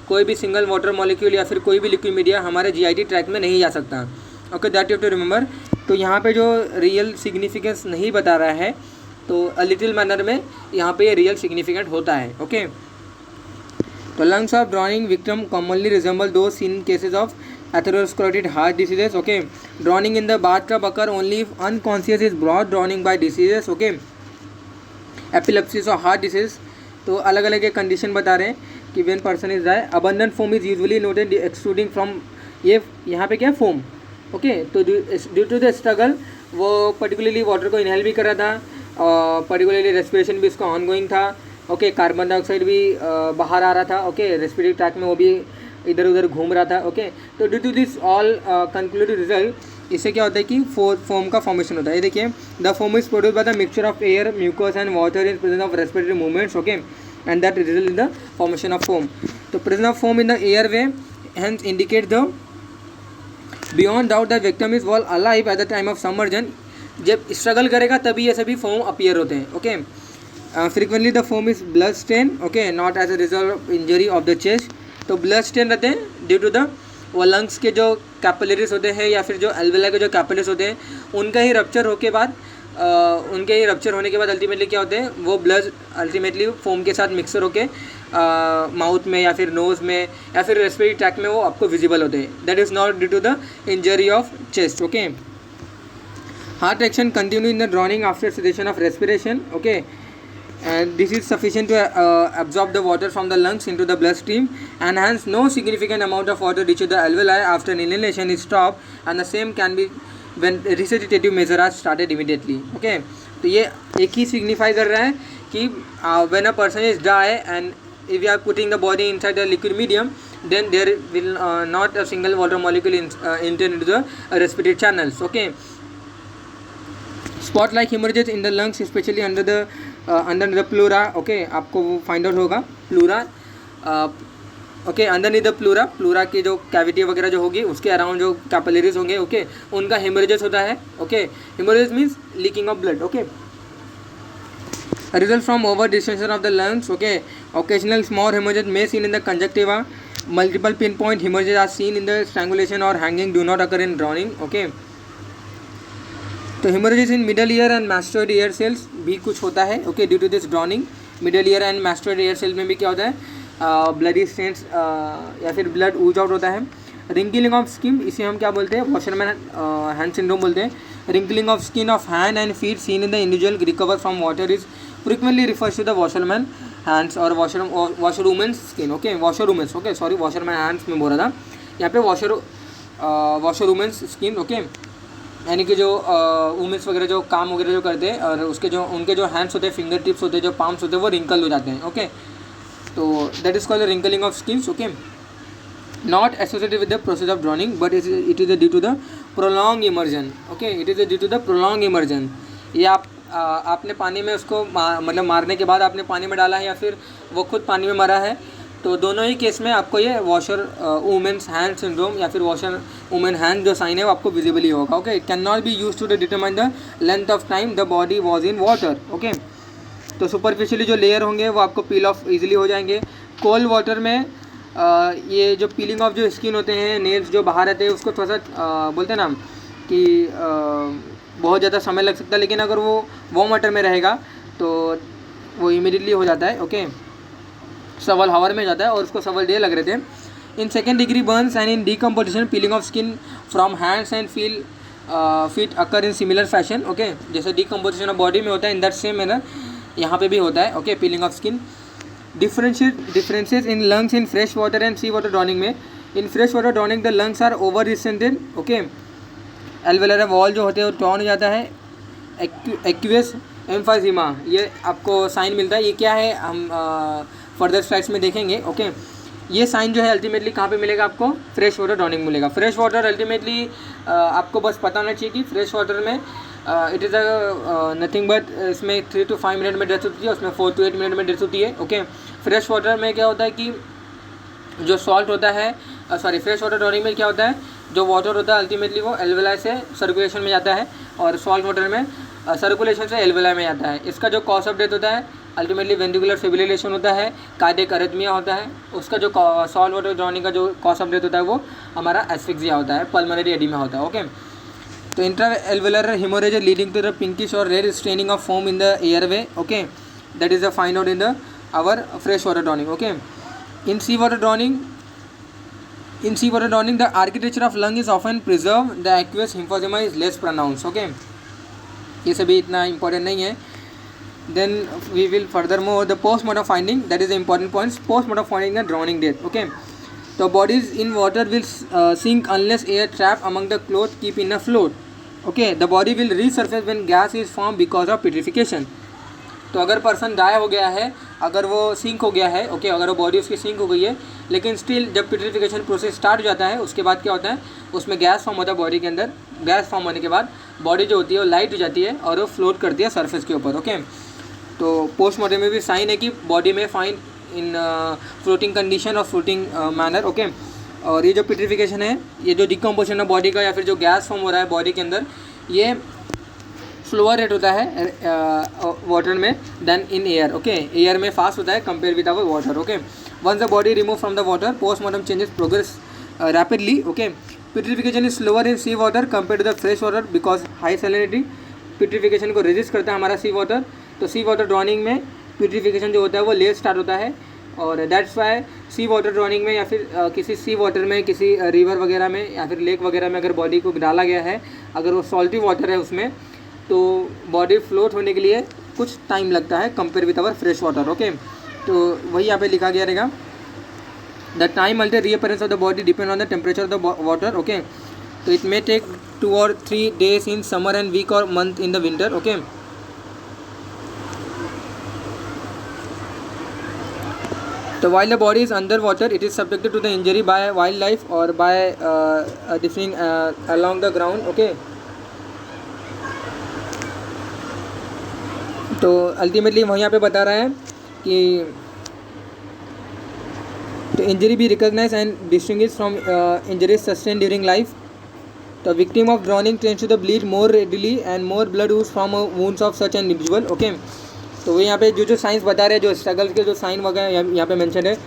कोई भी सिंगल वाटर मॉलिक्यूल या फिर कोई भी लिक्विड मीडिया हमारे जीआईटी ट्रैक में नहीं जा सकता. Okay, that you have to remember. तो यहाँ पे जो रियल सिग्निफिकेंस नहीं बता रहा है तो अ लिटिल मैनर में यहाँ पे ये रियल सिग्निफिकेंट होता है. ओके, तो lungs of drowning victim commonly resemble those in cases of atherosclerotic heart diseases. Okay, drowning in the bathtub occur only if unconscious is brought drowning by diseases. Okay, epilepsy और heart disease. तो अलग अलग एक कंडीशन बता रहे हैं कि when person is die, abundant foam is usually noted extruding from, ये यहाँ पे क्या है, फोम. ओके, तो ड्यू टू द स्ट्रगल वो पर्टिकुलरली वाटर को इनहेल भी कर रहा था और पर्टिकुलरली रेस्पिरेशन भी उसका ऑन गोइंग था. ओके, कार्बन डाइऑक्साइड भी बाहर आ रहा था. ओके, रेस्पिरेटरी ट्रैक में वो भी इधर उधर घूम रहा था. ओके, तो due to this all concluded result, इससे क्या होता है कि फोम का फॉर्मेशन होता है. ये देखिए, the foam is produce by the mixture of air, mucus and water in presence of respiratory movements. Okay, and that result in the formation of foam. तो presence of foam in the air way hence indicate the beyond doubt the victim is well alive at the time of submersion. जब स्ट्रगल करेगा तभी ये सभी फोम अपीयर होते हैं. Okay, frequently the foam is blood stain. Okay, not as a result of injury of the chest. तो ब्लड स्टेन रहते हैं ड्यू टू द वो लंग्स के जो कैपिलरीज होते हैं या फिर जो एल्वेला के जो कैपिलरीज होते हैं उनका ही रप्चर होने के बाद अल्टीमेटली क्या होते हैं, वो ब्लड अल्टीमेटली फोम के साथ मिक्सर होके माउथ में या फिर नोज़ में या फिर रेस्पिरेटरी ट्रैक में वो आपको विजिबल होते हैं. That is not due to the injury of chest. Okay, heart action continue in the drowning after sedation of respiration. Okay, and this is sufficient to absorb the water from the lungs into the bloodstream, and hence no significant amount of water reaches the alveoli after inhalation is stopped, and the same can be when resuscitative measures are started immediately. Okay, तो ये एक ही signify कर रहा है कि when a person is die and if we are putting the body inside the liquid medium, then there will not a single water molecule enter into the respiratory channels. Okay, spot like hemorrhages in the lungs, especially under the pleura. Okay, आपको वो फाइंड आउट होगा pleura. Okay, underneath the pleura की जो कैविटी वगैरह जो होगी उसके अराउंड जो कैपिलरीज होंगे, ओके, उनका हेमरेजेस होता है. Okay, haemorrhages means leaking of blood. Okay, result from over distension of the lungs. Okay, occasional small haemorrhages may seen in the conjunctiva. Multiple pin point haemorrhages are seen in the strangulation और hanging, do not occur in drowning. Okay, तो haemorrhages in middle ear and mastoid air cells भी कुछ होता है. Okay, due to this drowning middle ear and mastoid air cell में भी क्या होता है, ब्लडी स्टेन्स या फिर ब्लड ऊज आउट होता है. रिंकलिंग ऑफ स्किन, इसे हम क्या बोलते हैं, वॉशरमैन हैंड सिंड्रोम बोलते हैं. Wrinkling of skin of hand and feet seen in the individual recover from water is frequently refers to the washerman hands और washer women's skin. Okay, washer women's. Okay, sorry, washerman hands में बोल रहा था, यहाँ पे वॉशर वुमेंस स्किन. ओके, यानी कि जो वुमेंस वगैरह जो काम वगैरह जो करते हैं और उनके जो हैंड्स होते हैं, फिंगर टिप्स होते हैं, जो पाम्स होते हैं, वो रिंकल हो जाते हैं. ओके, तो that is called wrinkling of skins. Okay, not associated with the process of drowning but it is due to the prolong immersion. Okay, it is due to the prolong immersion. ये आपने पानी में उसको मतलब मारने के बाद आपने पानी में डाला है या फिर वो खुद पानी में मरा है, तो दोनों ही केस में आपको ये वॉशर वुमेन्स हैंड सिंड्रोम या फिर वॉशर वुमेन हैंड जो साइन है वो आपको विजिबली होगा. Okay, it can not be use to determine the length of time the body was in water. Okay, तो सुपरफिशियली जो लेयर होंगे वो आपको पील ऑफ ईजिली हो जाएंगे. कोल्ड वाटर में ये जो पीलिंग ऑफ जो स्किन होते हैं, नेल्स जो बाहर रहते हैं, उसको थोड़ा सा बोलते हैं ना कि बहुत ज़्यादा समय लग सकता है, लेकिन अगर वो वार्म वाटर में रहेगा तो वो इमीडिएटली हो जाता है. ओके, सवल हावर में जाता है और उसको सवल डे लग रहे थे. In second degree Burns and in decomposition piling off skin from hands and feet occur in similar fashion. Okay, जैसे डीकम्पोजिशन ऑफ बॉडी में होता है, इन दैट सेम मैनर यहाँ पे भी होता है. Okay, peeling off skin. Differences in lungs in fresh water and sea water drowning में. In fresh water drowning the lungs are over distended. Okay, alveolar wall जो होते हैं वो टॉर्न हो जाता है. एक्यूएस एम्फाइजीमा, ये आपको साइन मिलता है. ये क्या है हम फर्दर स्लाइड्स में देखेंगे. ओके, ये साइन जो है अल्टीमेटली कहाँ पे मिलेगा आपको, फ्रेश वाटर ड्रॉनिंग मिलेगा. फ्रेश वाटर अल्टीमेटली आपको बस पता होना चाहिए कि फ्रेश वाटर में इट इज़ नथिंग बट इसमें 3 to 5 मिनट में डेथ होती है, उसमें 4 to 8 मिनट में डेथ होती है. ओके, फ्रेश वाटर में क्या होता है कि जो सॉल्ट होता है सॉरी फ्रेश वाटर ड्रॉनिंग में क्या होता है, जो वाटर होता है अल्टीमेटली वो एल्वेलाई से सर्कुलेशन में जाता है और सॉल्ट वाटर में सर्कुलेशन से एल्वेलाई में जाता है। इसका जो कॉज ऑफ डेथ होता है अल्टीमेटली वेंट्रिकुलर फिब्रिलेशन होता है, कार्डियक अरिथमिया होता है। उसका जो सॉल्ट वाटर ड्रॉनिंग का जो कॉज ऑफ डेथ होता है वो हमारा एस्फिक्सिया होता है, पल्मोनरी एडिमा होता है। ओके, तो intra alveolar haemorrhage leading to the pinkish और red straining of foam in the airway. Okay, that is the find out in the our fresh water drowning. Okay, in seawater drowning the architecture of lung is often preserved, the aqueous emphysema is less pronounced. Okay, ये सभी इतना important नहीं है। Then we will furthermore the postmortem finding, that is the important points, postmortem finding the drowning death. Okay, the bodies in water will sink unless air trapped among the clothes keep in a float. Okay, the body will resurface when gas is formed because of petrification. तो अगर पर्सन डाई हो गया है, अगर वो सिंक हो गया है, ओके, अगर वो बॉडी उसकी सिंक हो गई है, लेकिन स्टिल जब पिट्रिफिकेशन प्रोसेस स्टार्ट हो जाता है उसके बाद क्या होता है, उसमें गैस फॉर्म होता है बॉडी के अंदर। गैस फॉर्म होने के बाद बॉडी जो होती है वो लाइट हो जाती है और वो फ्लोट करती है सरफेस के ऊपर। ओके, तो पोस्टमार्टम में भी साइन है कि बॉडी में फाइंड इन फ्लोटिंग कंडीशन और फ्लोटिंग मैनर। ओके, और ये जो पिट्रिफिकेशन है, ये जो डिकम्पोजिशन है बॉडी का या फिर जो गैस फॉर्म हो रहा है बॉडी के अंदर, ये स्लोअर रेट होता है वाटर में then in air. Okay, air में फास्ट होता है compare with our water. Okay, once the body remove from the water postmortem changes progress rapidly. Okay, putrefaction is slower in sea water compare to the fresh water because high salinity putrefaction को रेजिस्ट करता है हमारा सी वाटर। तो सी वाटर ड्रॉनिंग में पिट्रिफिकेशन जो होता है वो लेट स्टार्ट होता है और that's why sea water drowning में या फिर किसी सी वाटर में, किसी रिवर वगैरह में या फिर लेक वगैरह में अगर बॉडी को डाला गया है, अगर वो सॉल्टी वाटर है उसमें, तो बॉडी फ्लोट होने के लिए कुछ टाइम लगता है compare with our fresh water. Okay, तो वही यहाँ पे लिखा गया रहेगा, the time after reappearance of the body depend on the temperature of the water. Okay, तो it may take 2 or 3 days इन समर एंड वीक और month in the winter. Okay, तो while the body is under water it is subjected to the injury by wildlife or by differing along the ground. Okay, तो अल्टीमेटली वहाँ पे बता रहा है कि तो इंजरी भी recognise and distinguish from injuries sustain during life. तो victim of drowning tends to the bleed more readily and more blood ooze from wounds of such an individual. Okay, तो वो यहाँ पे जो साइंस बता रहे हैं, जो स्ट्रगल के जो साइन वगैरह यहाँ पे मेंशन है।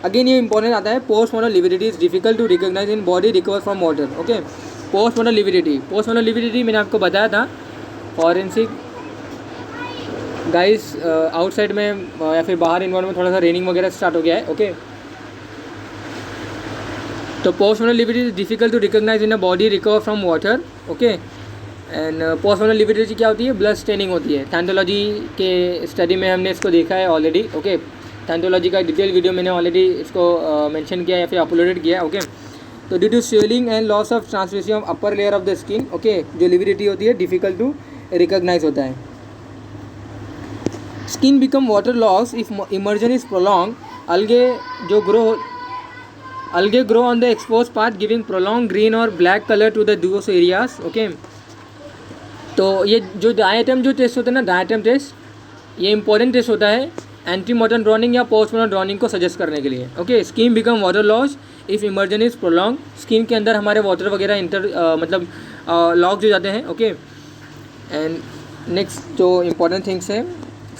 अगेन ये इंपॉर्टेंट आता है, postmortem lividity is difficult to recognise in body recover from water. Okay, postmortem lividity मैंने आपको बताया था फॉरेंसिक गाइस आउटसाइड में या फिर बाहर इन्वायरमेंट में थोड़ा सा रेनिंग वगैरह स्टार्ट हो गया है। ओके, तो postmortem lividity is difficult to recognise in a body recover from water. Okay, and postmortem lividity क्या होती है, ब्लड स्टेनिंग होती है। थैंथोलॉजी के स्टडी में हमने इसको देखा है ऑलरेडी। ओके, थैंथोलॉजी का डिटेल वीडियो मैंने ऑलरेडी इसको मेंशन किया या फिर अपलोडेड किया। ओके, तो due to swelling and loss of transmission of upper layer of the skin, okay, जो लिविडिटी होती है डिफिकल्ट टू रिकॉग्नाइज होता है। Skin become water loss if immersion is prolong. algae grow on the exposed part giving prolonged green or black color to the those areas. Okay, तो ये जो डायटम जो टेस्ट होता है ना, डायटम टेस्ट, ये इंपॉर्टेंट टेस्ट होता है एंटी मॉर्टम ड्रॉनिंग या पोस्ट मॉर्टम ड्रॉनिंग को सजेस्ट करने के लिए। Okay, skin become water loss if immersion is prolong. Skin के अंदर हमारे वाटर वगैरह मतलब लॉक हो जाते हैं। ओके, एंड नेक्स्ट जो इंपॉर्टेंट थिंग्स है,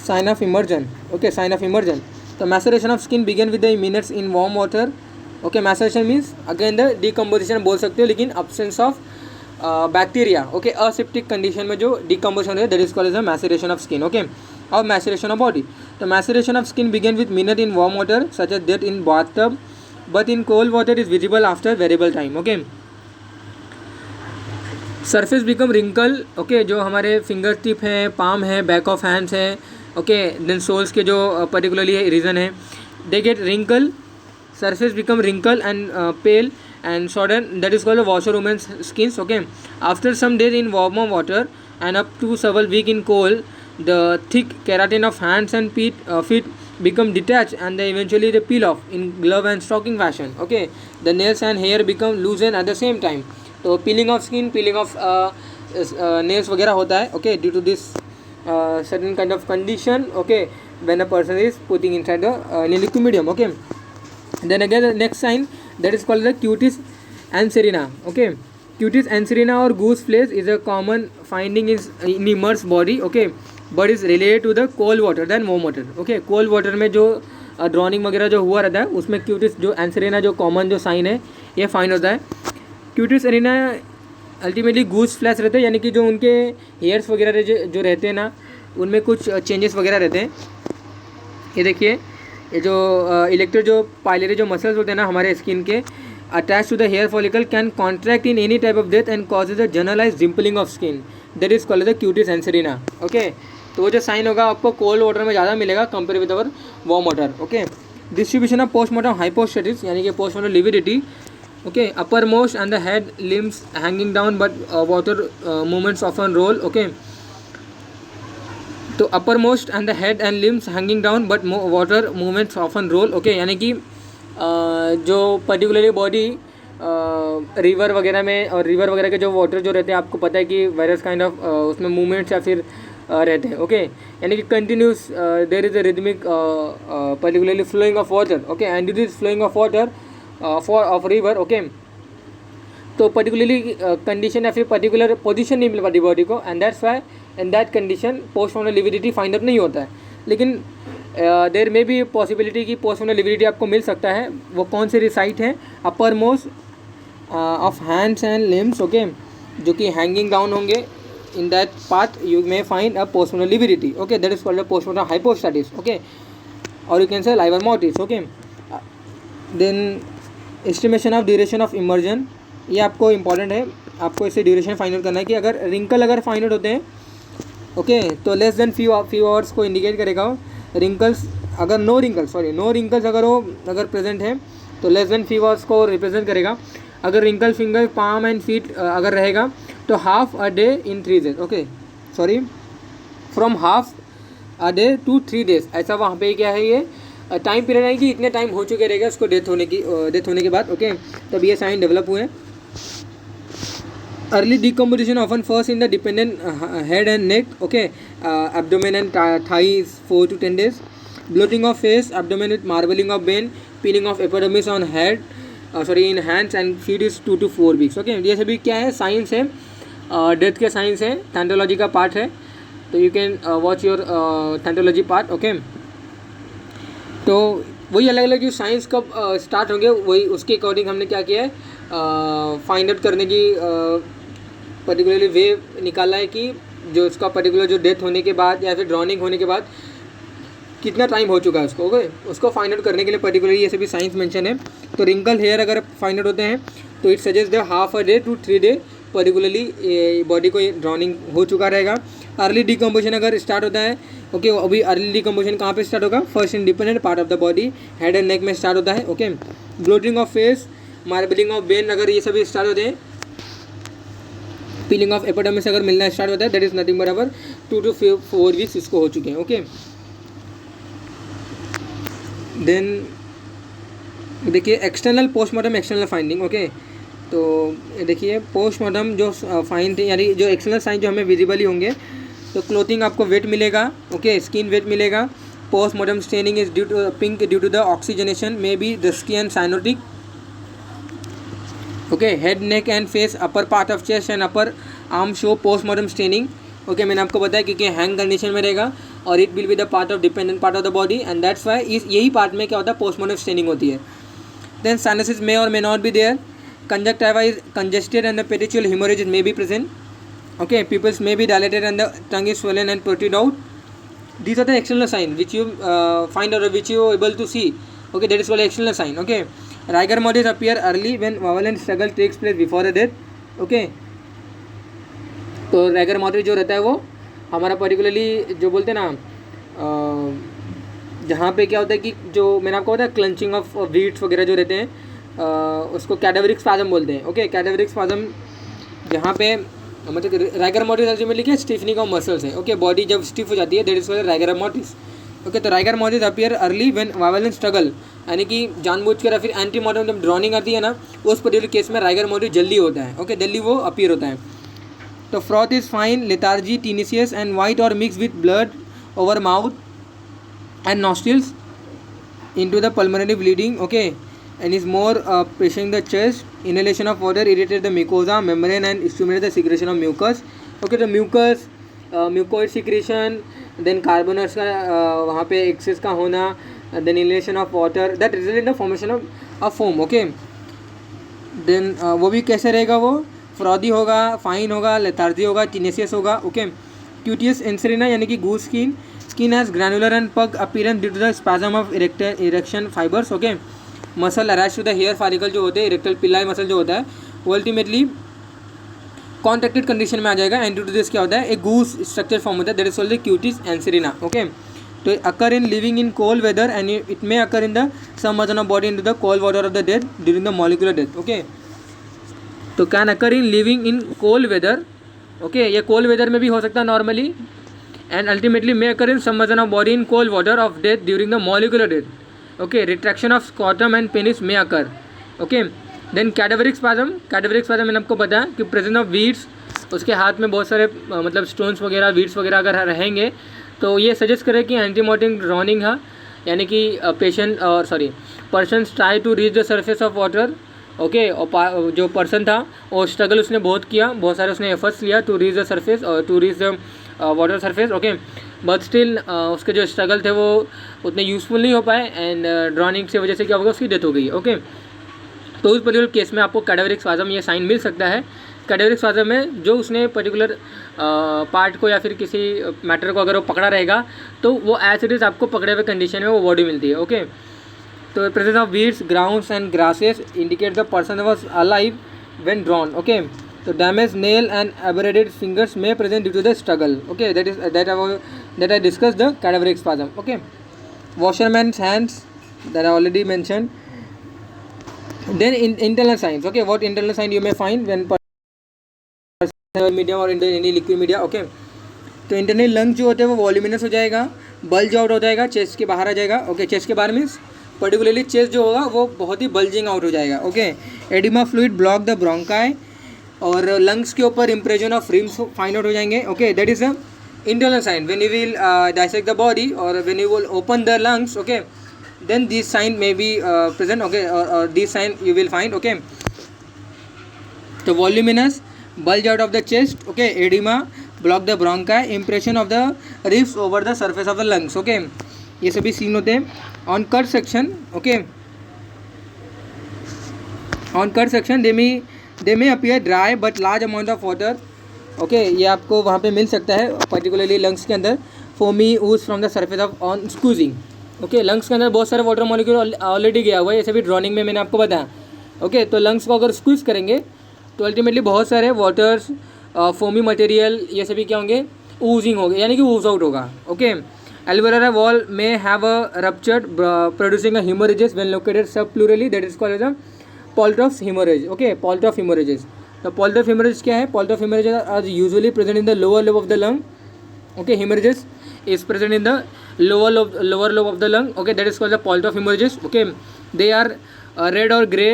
sign of immersion. Okay, sign of immersion, तो maceration of skin begin with the minutes in warm water. Okay, maceration means again the decomposition बोल सकते हो, लेकिन absence of bacteria. Okay, aseptic condition में जो डिकम्पोजिशन है that is called as a maceration of skin. Okay, और मैसरेशन ऑफ बॉडी, तो maceration of skin begin with minute in warm water such as that in bathtub but in cold water is visible after variable time. Okay, surface become wrinkle. Okay, जो हमारे फिंगर टिप है, पाम है, बैक ऑफ हैंड्स है, ओके, देन सोल्स के जो पर्टिकुलरली रीजन है, they get wrinkle, surface become wrinkle and pale and sodden, that is called a washer woman's skins. Okay, after some days in warmer water and up to several weeks in cold, the thick keratin of hands and feet become detached and they eventually they peel off in glove and stocking fashion. Okay, the nails and hair become loosened at the same time. तो peeling of skin, peeling of nails वगैरह होता है। Okay, due to this certain kind of condition, okay, when a person is putting inside the liquid medium. Okay, Then again the next sign, that is called the cutis anserina. Okay, cutis anserina or goose flesh is a common finding is in immersed body. Okay, but is related to the cold water than warm water. Okay, cold water में जो ड्रॉनिंग वगैरह जो हुआ रहता है उसमें क्यूटिस जो एंसरीना जो कॉमन जो साइन है ये फाइन होता है. Cutis arena ultimately goose flash रहते हैं, यानी कि जो उनके हेयर्स वगैरह जो रहते हैं ना उनमें कुछ चेंजेस वगैरह रहते हैं. ये देखिए, ये जो इलेक्ट्रो जो पाइलरी जो मसल्स होते हैं ना हमारे स्किन के attach to the hair follicle can contract in any type of death and causes a generalise dimpling of skin, that is called the cutis anserina. Okay, तो वो जो साइन होगा आपको कोल्ड वाटर में ज़्यादा मिलेगा compare with our warm water. Okay, distribution of postmortem hypostasis यानी कि postmortem lividity. Okay, upper most and the head limbs hanging down but water movements often roll. Okay, तो upper most and the head and limbs hanging down but water movements often roll. Okay, यानी कि जो पर्टिकुलरली बॉडी रिवर वगैरह में और रिवर वगैरह के जो वाटर जो रहते हैं आपको पता है कि वेरियस काइंड ऑफ उसमें मूवमेंट्स या फिर रहते हैं. ओके, यानी कि continuous there is a rhythmic particularly flowing of water. Okay, and it is flowing of water for of river. Okay, तो पर्टिकुलरली कंडीशन या फिर पर्टिकुलर पोजीशन नहीं मिल पाती बॉडी को, and that's why in that condition postmortem lividity find out नहीं होता है. लेकिन देर में भी पॉसिबिलिटी कि पोस्टमार्टम लिविडिटी आपको मिल सकता है. वो कौन से रिसाइट हैं? Upper most of hands and limbs. Okay, जो कि हैंगिंग डाउन होंगे, in that part you may find a postmortem lividity. Okay, that is called a postmortem hypostasis. Okay, और you can say livor mortis. Okay, then estimation of duration of immersion, ये आपको इंपॉर्टेंट है. आपको इससे ड्यूरेशन फाइंड आउट करना है कि अगर रिंकल अगर फाइंड आउट होते हैं ओके तो लेस देन फ्यू आवर्स को इंडिकेट करेगा. रिंकल्स अगर नो रिंकल्स अगर प्रेजेंट है तो लेस देन फ्यू आवर्स को रिप्रेजेंट करेगा. अगर wrinkle finger palm and feet अगर रहेगा तो half a day in 3 days. Okay, sorry, from half a day to 3 days. ऐसा वहाँ पे क्या है, ये टाइम पीरियड है कि इतने टाइम हो चुके रहेगा उसको डेथ होने के बाद. ओके, तब ये साइन डेवलप हुए. Early decomposition often first in the dependent head and neck. Okay, abdomen and thighs 4 to 10 days. Bloating of face, abdomen with marbling of vein, peeling of epidermis on head in hands and feet is 2 to 4 weeks. Okay, ये सभी क्या है, साइंस है, डेथ के साइंस है, थैंटोलॉजी का पार्ट है. तो you can watch your thanatology part. Okay, तो वही अलग अलग जो साइंस कब स्टार्ट होंगे वही उसके अकॉर्डिंग हमने क्या किया है, फाइंड आउट करने की पर्टिकुलरली वे निकाला है कि जो उसका पर्टिकुलर जो डेथ होने के बाद या फिर ड्रॉनिंग होने के बाद कितना टाइम हो चुका है उसको. ओके, उसको फाइंड आउट करने के लिए पर्टिकुलरली ये सभी साइंस मेंशन है. तो रिंकल हेयर अगर फाइंड आउट होते हैं तो it suggest the half a day to 3 day particularly body को ड्रॉनिंग हो चुका रहेगा. अर्ली डिकम्पोजिशन अगर स्टार्ट होता है ओके, अभी अर्ली डिकम्पोजिशन कहाँ पे स्टार्ट होगा, first independent part of the body, head and neck में स्टार्ट होता है. Okay, bloating of face, marbling of vein अगर ये सभी स्टार्ट होते हैं, पीलिंग ऑफ एपिडर्मिस अगर मिलना स्टार्ट होता है, दैट इज नथिंग बराबर 2 to 4 weeks इसको हो चुके हैं. ओके, देन देखिए external postmortem external finding. Okay, तो देखिए पोस्टमार्टम जो फाइंड थे यानी जो एक्सटर्नल साइन जो हमें विजिबली होंगे, तो क्लोथिंग आपको वेट मिलेगा. ओके, स्किन वेट मिलेगा. Postmortem staining is due to pink due to the oxygenation may be dusky and cyanotic. Okay, head neck and face, upper part of chest and upper arm show postmortem staining. Okay, मैंने आपको बताया क्योंकि हैंग कंडीशन में रहेगा और it will be the part of dependent part of the body and that's why इस यही पार्ट में क्या होता है, पोस्टमार्टम स्टेनिंग होती है. देन साइनसिस मे और may not be there. Conjunctiva is congested and the petechial hemorrhage may be present. Okay, pupils may be dilated and the tongue is swollen and protrude out. These are the external signs which you find out or which you are able to see. Okay, that is called external sign. Okay, rigor mortis appear early when violent struggle takes place before the death. Okay, तो rigor mortis जो रहता है वो हमारा पर्टिकुलरली जो बोलते हैं ना जहाँ पे क्या होता है कि जो मैंने आपको बताया क्लंचिंग ऑफ वीट्स वगैरह जो रहते हैं उसको कैडावरिक स्पाजम बोलते हैं. ओके, कैडावरिक स्पाजम जहाँ पे मतलब राइगर मोटिस अल्टीमेटली क्या स्टिफनिंग ऑफ मसल्स है. ओके, बॉडी जब स्टिफ हो जाती है that is called rigor mortis. Okay, तो rigor mortis appear early when violent struggle, यानी कि जानबूझकर या फिर एंटी मॉर्टम जब ड्रॉनिंग आती है ना उस पर्टिकुलर केस में राइगर मोटिस जल्दी होता है. ओके, जल्दी वो अपीयर होता है. तो froth is fine, lethargy, tenacious and white और mix with blood over mouth and nostrils into the pulmonary bleeding. Okay, and is more pressing the chest. Inhalation of water irritate the mucosa membrane and stimulate the secretion of mucus. Okay, तो mucus mucoid secretion, then carbonates का वहाँ पे excess का होना, then inhalation of water that result in the formation of foam. Okay, then वो भी कैसे रहेगा, वो फ्रॉदी होगा, फाइन होगा, लेथार्जी होगा, टीनेसियस होगा. ओके, क्यूटियस एंसरिना यानी कि goose skin has granular and pug appearance due to the spasm of erection fibres. Okay, muscle attach to the hair follicle जो होते हैं, इरेक्टल पिलाई मसल जो होता है वो अल्टीमेटली कॉन्ट्रैक्टेड कंडीशन में आ जाएगा. एंड ड्यू टू दिस क्या होता है, एक गूस स्ट्रक्चर फॉर्म होता है, that is called the cutis anserina. Okay, तो occur in living in cold weather and it may occur in the submersion of body into the cold water of the death during the molecular death. Okay, तो can occur in living in cold weather. Okay, ये कोल्ड वेदर में भी हो सकता है normally. And ultimately may occur in some version of body in cold water of death during the molecular death. Okay, retraction of scrotum and penis may occur. Okay, then cadaveric spasm. Cadaveric spasm मैंने आपको बताया कि प्रेजेंस ऑफ वीड्स, उसके हाथ में बहुत सारे मतलब स्टोन्स वगैरह वीड्स वगैरह अगर रहेंगे तो ये सजेस्ट करे कि एंटीमोटिक ड्रॉनिंग है, यानी कि पेशेंट और person try to reach the surface of water. Okay, और जो पर्सन था वो स्ट्रगल उसने बहुत किया, बहुत सारे उसने एफर्ट्स लिया टू रीच द सरफेस और to reach the water surface. Okay, but still उसके जो स्ट्रगल थे वो उतने यूज़फुल नहीं हो पाए एंड ड्रॉनिंग की वजह से क्या होगा, उसकी डेथ हो गई. ओके, तो उस पर्टिकुलर केस में आपको कैडेवरिक स्पाजम ये साइन मिल सकता है. कैडेवरिक स्पाजम में जो उसने पर्टिकुलर पार्ट को या फिर किसी मैटर को अगर वो पकड़ा रहेगा तो वो एज इट इज़ आपको पकड़े हुए कंडीशन में वो बॉडी मिलती है. ओके, तो presence of weeds, grounds and grasses indicate the person was alive when drown. Okay, तो damage nail and abraded fingers में present due to the struggle. Okay, that I discuss the cadaveric spasm. Okay, washerman's hands that I already mention. Then internal signs. Okay, what internal sign you may find when medium और एनी लिक्विड मीडिया. ओके, तो इंटरनल लंग्स जो होते हैं वो वॉल्यूमिनस हो जाएगा, बल्ज आउट हो जाएगा, चेस्ट के बाहर आ जाएगा. ओके, चेस्ट के बाहर मीन्स पर्टिकुलरली चेस्ट जो होगा वो बहुत ही बल्जिंग आउट हो जाएगा. Okay, oedema fluid block the bronchi और लंग्स के ऊपर impression of ribs find out हो जाएंगे. Okay, that is the internal sign when you will dissect the body और when you will open the lungs. Okay, then this sign may be present. Okay, और this sign you will find. Okay, तो voluminous, bulge out of the chest. Okay, edema, block the bronchi, impression of the ribs over the surface of the lungs. Okay, ये सभी सीन होते हैं. On cut section, okay, on cut section they may appear dry but large amount of water. Okay, ये आपको वहाँ पे मिल सकता है पर्टिकुलरली लंग्स के अंदर. foamy ooze from the surface of on squeezing. Okay, lungs के अंदर बहुत सारे वाटर मॉलिक्यूल ऑलरेडी गया हुआ है, ऐसे भी ड्रॉनिंग में मैंने आपको बताया. ओके, तो लंग्स को अगर स्क्वीज करेंगे तो अल्टीमेटली बहुत सारे वाटर्स, फोमी मटेरियल, ये सभी क्या होंगे, ऊजिंग होंगे, यानी कि ऊज आउट होगा. Okay, alveolar wall may have a ruptured producing a hemorrhages when located subplurally, that is called as a Poultroph's hemorrhage. Okay, Poultroph's hemorrhages. The Poultroph's hemorrhages क्या है, Poultroph's hemorrhages are usually present in the lower lobe of the lung. Okay, hemorrhages is present in the lower lobe of the lung. Okay, that is called the Poultroph's hemorrhages. Okay, they are red or grey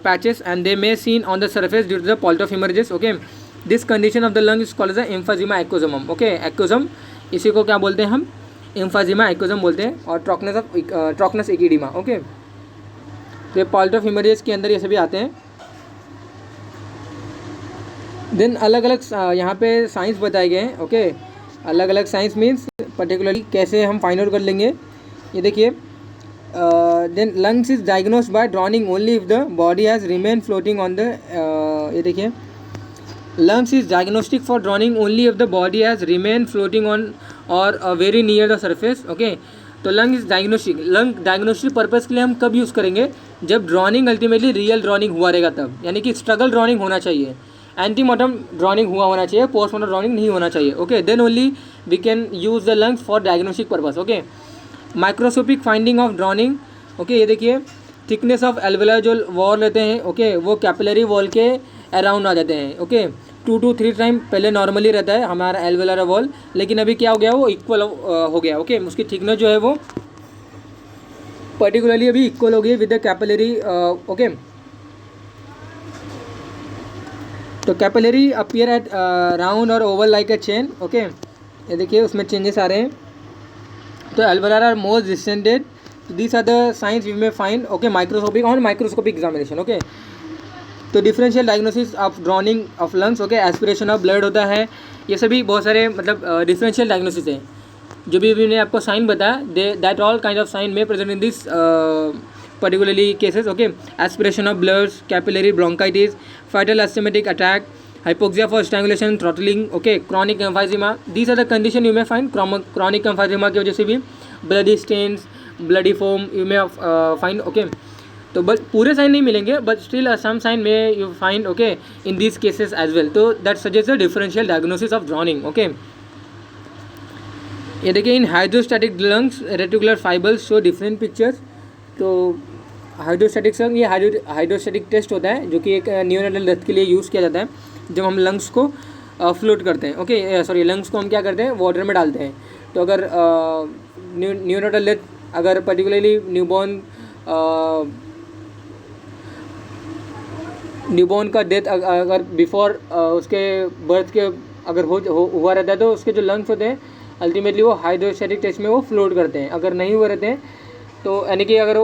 patches and they may seen on the surface due to the Poultroph's hemorrhages. Okay, this condition of the lung is called as the emphysema acosum. Okay, acosum इसी को क्या बोलते हैं हम, emphysema acosum बोलते हैं, और trochonus echidema. ओके, तो Poultroph's hemorrhages के अंदर ये सभी आते हैं. देन अलग अलग यहाँ पे साइंस बताए गए हैं. ओके, अलग अलग साइंस मीन्स पर्टिकुलरली कैसे हम फाइंड आउट कर लेंगे. ये देखिए, then lungs is diagnosed by drowning only if the body has remained floating on the ये देखिए, lungs is diagnostic for drowning only if the body has remained floating on or very near the surface. Okay, तो lung is diagnostic. Lung diagnostic purpose के लिए हम कब यूज़ करेंगे, जब ड्रॉनिंग अल्टीमेटली रियल ड्रॉनिंग हुआ रहेगा तब, यानी कि स्ट्रगल ड्रॉनिंग होना चाहिए, एंटीमोर्टम ड्रॉनिंग हुआ होना चाहिए, पोस्टमोर्टम ड्रॉनिंग नहीं होना चाहिए. Okay, then only we can use the lungs for diagnostic purpose. Okay, microscopic finding of drowning. Okay, ये देखिए, थिकनेस ऑफ एल्वेलर जो वॉल रहते हैं, ओके, वो कैपिलरी वॉल के अराउंड आ जाते हैं. ओके, 2 to 3 टाइम पहले नॉर्मली रहता है हमारा एल्वेलर वॉल, लेकिन अभी क्या हो गया, वो इक्वल हो गया. ओके, उसकी थिकनेस जो है वो पर्टिकुलरली अभी इक्वल हो गई विद द कैपिलरी. ओके, तो कैपिलरी अपीयर एट राउंड और oval like a chain. Okay, ये देखिए उसमें चेंजेस आ रहे हैं. तो एल्वेलर आर मोस्ट डिस्टेंडेड तो these are the signs we may find okay microscopic on microscopic examination okay. तो differential diagnosis of drowning of lungs okay, aspiration of blood होता है, ये सभी बहुत सारे मतलब डिफरेंशियल डायग्नोसिस है। जो भी मैंने आपको साइन बताया that all kind of sign में present in this particularly cases okay. Aspiration of blood, capillary bronchitis, fatal asthmatic attack, hypoxia for strangulation, throttling okay, chronic emphysema, these are the condition you may find chronic emphysema की वजह से भी bloody stains, bloody foam you may find okay। तो बट पूरे साइन नहीं मिलेंगे बट स्टिल सम साइन में you find okay in this cases as well. तो that suggest the differential diagnosis of drowning okay. ये देखिए in hydrostatic lungs reticular fibres show different pictures. तो हाइड्रोस्टैटिक लंग ये हाइड्रोस्टैटिक टेस्ट होता है जो कि एक न्यूरोनल डेथ के लिए यूज़ किया जाता है जब हम लंग्स को फ्लोट करते हैं ओके, सॉरी लंग्स को हम क्या करते हैं वाटर में डालते हैं। तो अगर न्यूरोनल डेथ अगर पर्टिकुलरली न्यूबॉर्न का डेथ अगर बिफोर उसके बर्थ के अगर हुआ रहता है तो उसके जो लंग्स होते हैं अल्टीमेटली वो हाइड्रोस्टैटिक टेस्ट में वो फ्लोट करते हैं। अगर नहीं हुए रहते हैं तो यानी कि अगर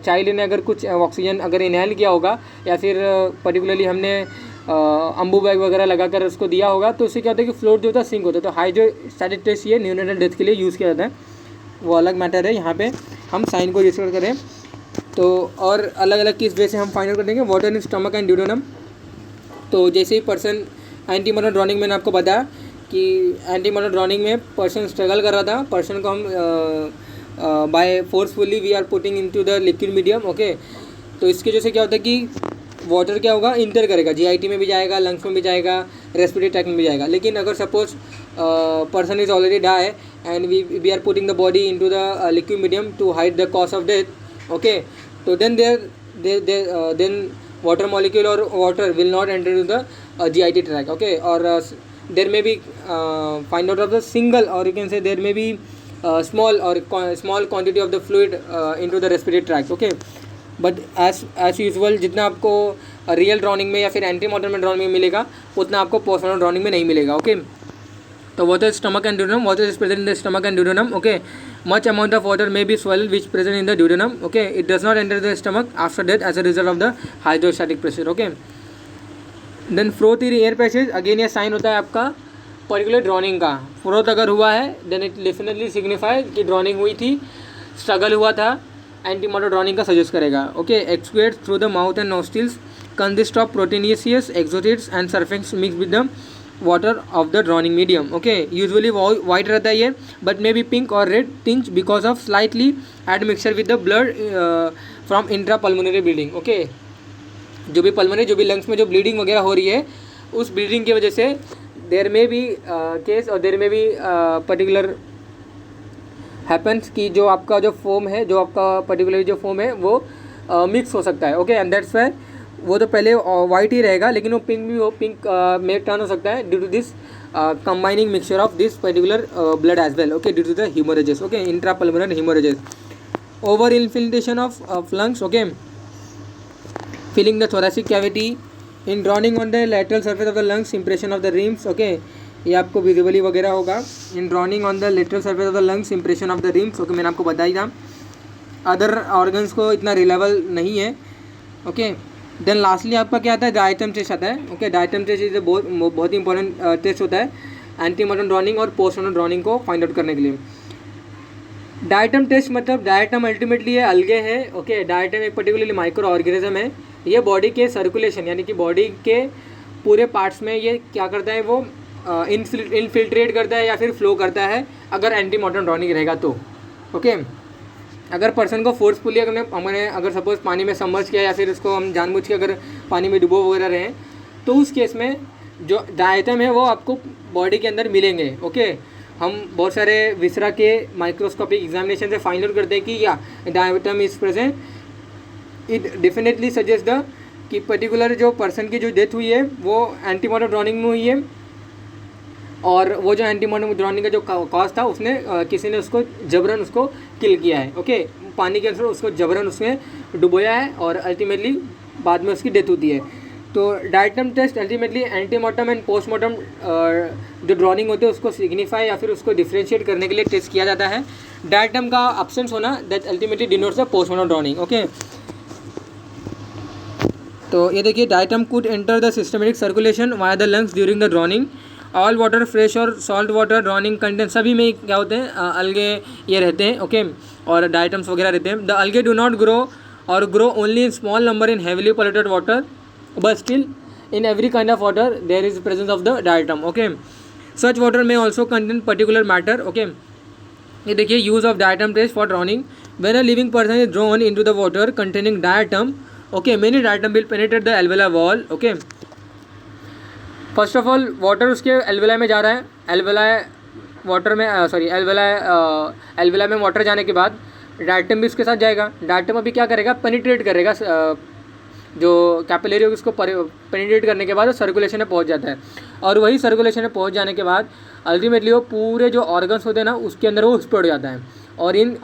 चाइल्ड ने अगर कुछ ऑक्सीजन अगर इनहेल किया होगा या फिर पर्टिकुलरली हमने अम्बू बैग वगैरह लगाकर उसको दिया होगा तो उससे क्या होता है कि फ्लोट जो होता है सिंक होता है। तो हाइड्रोस्टैटिक टेस्ट ये न्यूरोनल डेथ के लिए यूज़ किया जाता है, वो अलग मैटर है। यहाँ पे हम साइन को डिस्कस करें तो और अलग अलग किस वे से हम फाइंड आउट कर देंगे water in stomach and duodenum. तो जैसे ही पर्सन एंटीमोनर ड्रॉनिंग मैंने आपको बताया कि एंटीमोनर ड्रॉनिंग में पर्सन स्ट्रगल कर रहा था, पर्सन को हम by forcefully we are putting into the liquid medium okay. तो इसके वजह से क्या होता है कि वाटर क्या होगा इंटर करेगा, जीआईटी में भी जाएगा, लंग्स में भी जाएगा, रेस्पिरेटरी ट्रैक्ट में भी जाएगा। लेकिन अगर suppose person is already die and we are putting the body into the liquid medium to hide the cause of death okay, तो then water molecule or water will not enter into the GIT tract okay, or there may be find out of the single or you can say there may be small quantity of the fluid into the respiratory tract okay। But as usual जितना आपको रियल ड्रॉनिंग में या फिर एंटी मॉर्टम ड्रॉनिंग में मिलेगा उतना आपको पोस्ट मॉर्टम ड्रॉनिंग में नहीं मिलेगा ओके। तो water stomach and duodenum, water is present in the stomach and duodenum okay, much amount of water may be swelled which present in the duodenum okay, it does not enter the stomach after death as a result of the hydrostatic pressure okay। then froth air passage again ये साइन होता है आपका पर्टिकुलर ड्रॉनिंग का। फ्रोथ अगर हुआ है देन इट डेफिनेटली सिग्निफाई कि ड्रॉनिंग हुई थी, स्ट्रगल हुआ था, एंटीमोटर ड्रॉनिंग का सजेस्ट करेगा okay. Exudate through the mouth and nostrils consist of proteinaceous exudates and surfactants mix with the water of the drowning medium okay. Usually white रहता है ये बट मे बी पिंक और red tinge because of slightly admixture with the blood from intra pulmonary bleeding okay. जो भी पल्मोनरी जो भी लंग्स में जो ब्लीडिंग वगैरह हो रही है उस ब्लीडिंग की वजह से देर में भी केस और देर में भी पर्टिकुलर हैपन्स कि जो आपका जो फोम है, जो आपका पर्टिकुलर जो फोम है वो मिक्स हो सकता है ओके। एंड दैट्स वाई वो तो पहले वाइट ही रहेगा लेकिन वो पिंक भी, वो पिंक में टर्न हो सकता है due to this combining mixture of this particular blood as well okay, due to the haemorrhages okay, intra pulmonary haemorrhages. Over infiltration of lungs okay, filling the thoracic cavity in drowning on the lateral surface of the lungs, impression of the rims okay, ये आपको विजिबली वगैरह होगा। In drowning on the lateral surface of the lungs, impression of the ribs okay, मैंने आपको बताया था। अदर ऑर्गन्स को इतना रिलेबल नहीं है ओके। देन लास्टली आपका क्या आता है, डायटम टेस्ट आता है ओके। डायटम टेस्ट इज बहुत ही इंपॉर्टेंट टेस्ट होता है एंटीमोर्टम ड्रॉनिंग और पोस्टमोर्टम ड्रॉनिंग को फाइंड आउट करने के लिए। डायटम टेस्ट मतलब डायटम अल्टीमेटली ये अलगे है ओके। डायटम एक पर्टिकुलरली माइक्रो ऑर्गेनिज्म है, ये बॉडी के सर्कुलेशन यानी कि बॉडी के पूरे पार्ट्स में ये क्या करता है, वो इनफिल्ट्रेट करता है या फिर फ्लो करता है अगर एंटीमोर्टम ड्रॉनिंग रहेगा तो ओके। अगर पर्सन को फोर्सफुली हमने अगर सपोज पानी में सबमर्ज किया या फिर उसको हम जानबूझ के अगर पानी में डुबो वगैरह रहे तो उस केस में जो डायटम है वो आपको बॉडी के अंदर मिलेंगे ओके। हम बहुत सारे विसरा के माइक्रोस्कोपिक एग्जामिनेशन से फाइंड आउट करते हैं कि या diatom is present, it definitely suggest the कि पर्टिकुलर जो पर्सन की जो डेथ हुई है वो एंटीमोर्टम ड्रॉनिंग में हुई है और वो जो एंटीमोर्टम ड्रॉनिंग का जो कॉज था उसने किसी ने उसको जबरन उसको किल किया है ओके। पानी के अंदर उसको जबरन उसमें डुबोया है और अल्टीमेटली बाद में उसकी डेथ होती है। तो diatom test ultimately antemortem and postmortem जो ड्रॉनिंग होती है उसको सिग्निफाई या फिर उसको डिफ्रेंशिएट करने के लिए टेस्ट किया जाता है। डायटम का absence होना that ultimately denotes the postmortem drowning. Okay, तो ये देखिए diatom could enter the systematic circulation via the lungs during the drowning. All water fresh और सॉल्ट वाटर ड्रॉनिंग कंटेंट सभी में क्या होते हैं, अलगे ये रहते हैं। ओके, और डायटम्स वगैरह रहते हैं। द अलगे डू नॉट ग्रो और grow only in small number in heavily polluted water, but still in every kind of water there is presence of the diatom. Okay, such water may also contain particular matter. Okay, ये देखिए use of diatom test for drowning. When a living person is drown into the water containing diatom, okay, many diatom will penetrate the alveolar wall. Okay, first of all water उसके एल्वेला में जा रहा है, एल्वेला वाटर में एल्वेला में वाटर जाने के बाद डायटम भी उसके साथ जाएगा। डायटम अभी क्या करेगा, पेनिट्रेट करेगा, जो कैपिलरी होगी उसको पेनिट्रेट करने के बाद वो सर्कुलेशन में पहुंच जाता है, और वही सर्कुलेशन में पहुंच जाने के बाद अल्टीमेटली वो पूरे जो ऑर्गन्स होते हैं ना उसके अंदर वो स्प्रेड हो जाता है। और इन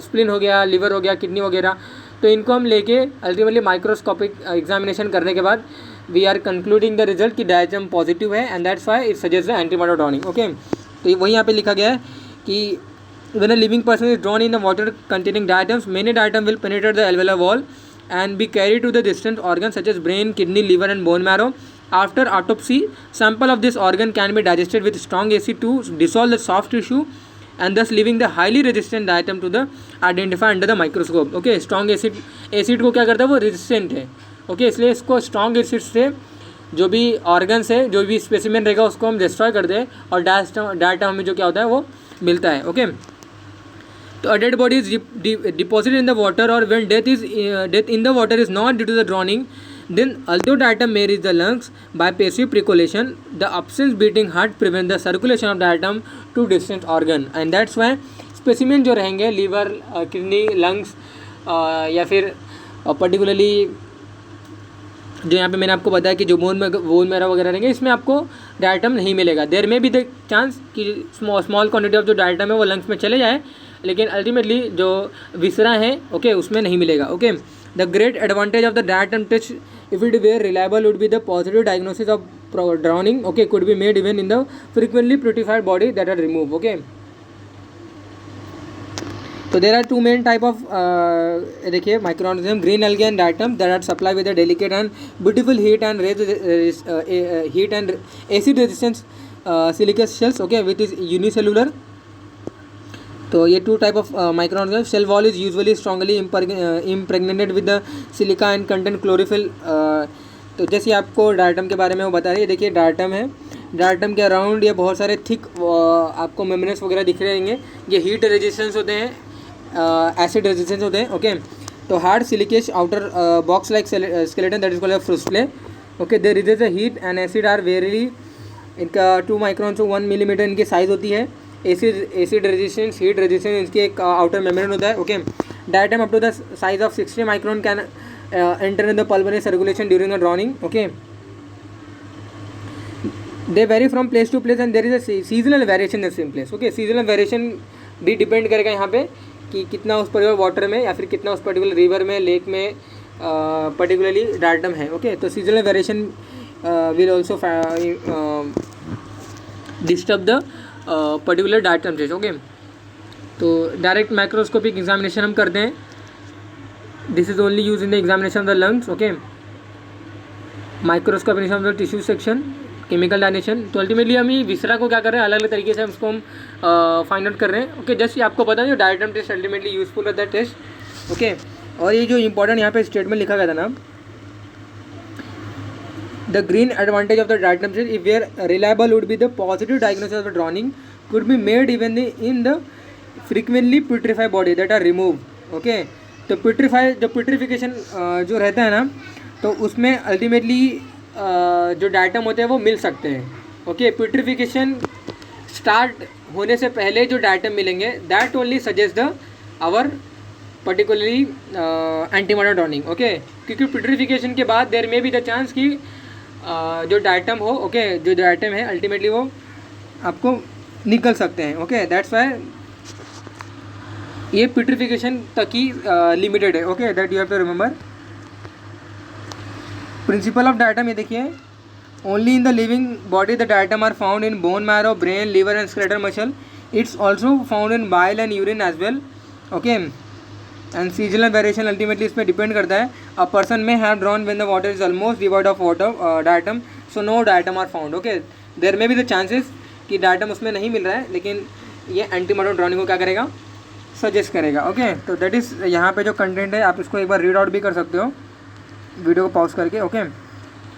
स्प्लीन हो गया, लिवर हो गया, किडनी वगैरह, तो इनको हम लेके अल्टीमेटली माइक्रोस्कोपिक एग्जामिनेशन करने के बाद we are concluding the result कि डायटम पॉजिटिव है and that's why it suggest the antemortem drowning. Okay, तो वही यहाँ पे लिखा गया है कि when a living person is drowned in the water containing diatoms, many diatom will penetrate the alveolar wall and be carried to the distant organs such as brain, kidney, liver and bone marrow. After autopsy, sample of this organ can be digested with strong acid to dissolve the soft tissue and thus leaving the highly resistant item to the identify under the microscope. Okay, strong acid को क्या करता है, वो resistant है। okay, इसलिए इसको strong acid से जो भी organs है, जो भी specimen रहेगा उसको हम destroy कर दें और डायटम हमें जो क्या होता है वो मिलता है। okay, तो a dead body is deposited in the water or when death in the water is not due to the drowning, then although diatom may reach the lungs by passive percolation, the absence beating heart prevent the circulation of diatom to distant organ and that's why specimen जो रहेंगे लीवर, किडनी, लंग्स या फिर पर्टिकुलरली जो यहाँ पे मैंने आपको बताया कि जो बोन मैरो वगैरह रहेंगे इसमें आपको डायटम नहीं मिलेगा। देयर में भी द चांस कि स्मॉल क्वांटिटी ऑफ जो डायटम है वो लंग्स में चले जाए, लेकिन अल्टीमेटली जो विसरा है ओके उसमें नहीं मिलेगा। Okay, the great advantage of the diatom test if it were reliable would be the positive diagnosis of drowning. Okay, could be made even in the frequently purified body that are remove. Okay, तो there are two main type of देखिए microorganism, green algae and diatom that are supply with a delicate and beautiful heat and acid resistance siliceous shells. Okay, which is unicellular. तो ये to type of microorganism. Cell wall is usually strongly impregnated with the silica and content chlorophyll. तो जैसे आपको डायटम के बारे में वो बता रही है, देखिए डायटम है, डायटम के अराउंड ये बहुत सारे थिक आपको मेम्ब्रेन्स वगैरह दिख रहेंगे, ये हीट रेजिस्टेंस होते हैं, एसिड रेजिस्टेंस होते हैं। ओके, तो hard siliceous outer box like skeleton that is called frustule. Okay, there is a heat and acid are very, इनका 2 माइक्रोन से 1 मिलीमीटर इनकी साइज होती है। एसिड रेजिस्टेंस, हीट रेजिस्टेंस, इसके एक आउटर मेम्ब्रेन होता है। Okay, diatom up to the size of 60 micron can enter in the pulmonary circulation during the drowning. Okay, they vary from place to place and there is a seasonal variation in same place. Okay, seasonal variation भी डिपेंड करेगा यहाँ पे कि कितना उस पर्टिकुलर वाटर में या फिर कितना उस पर्टिकुलर रिवर में, लेक में पर्टिकुलरली डायटम है। ओके, तो seasonal variation will also disturb the particular diatom test. Okay, तो डायरेक्ट माइक्रोस्कोपिक एग्जामिनेशन हम करते हैं, this is only use in the examination of the lungs. Okay, microscope of the tissue section, chemical digestion. तो अल्टीमेटली हम ये विसरा को क्या कर रहे हैं, अलग अलग तरीके से हम उसको हम फाइंड आउट कर रहे हैं। ओके, जस्ट ये आपको पता है जो डायटम टेस्ट अल्टीमेटली यूजफुल रहता है टेस्ट। ओके, और ये जो इंपॉर्टेंट यहाँ पे स्टेटमेंट लिखा गया था ना, the green advantage of the diatom test if were reliable would be the positive diagnosis of the drowning could be made even in the frequently putrefied body that are remove. Okay, तो प्यूट्रीफिकेशन जो रहता है ना, तो उसमें अल्टीमेटली जो डायटम होते हैं वो मिल सकते हैं। ओके, प्यूट्रीफिकेशन स्टार्ट होने से पहले जो डायटम मिलेंगे that only suggest the our particularly antemortem drowning. Okay, क्योंकि प्यूट्रीफिकेशन के बाद देयर में भी द चांस कि जो डायटम हो, ओके, जो डायटम है अल्टीमेटली वो आपको निकल सकते हैं। ओके, दैट्स वाई ये प्यूट्रीफिकेशन तक ही लिमिटेड है। Okay, that you have to remember. Principle of diatom ये देखिए, only in the living body the diatom are found in bone marrow, brain, liver and skeletal muscle. It's also found in bile and urine as well. Okay, and seasonal variation ultimately इस पे डिपेंड करता है. A person may have drawn when the water is almost devoid of water diatom, so no diatom are found. Okay, there may be the chances कि diatom उसमें नहीं मिल रहा है, लेकिन ये एंटीमोर्टम ड्रॉनिंग को क्या करेगा, सजेस्ट करेगा. ओके, तो दैट इज़ यहाँ पे जो कंटेंट है आप इसको एक बार रीड आउट भी कर सकते हो वीडियो को पॉज करके. ओके,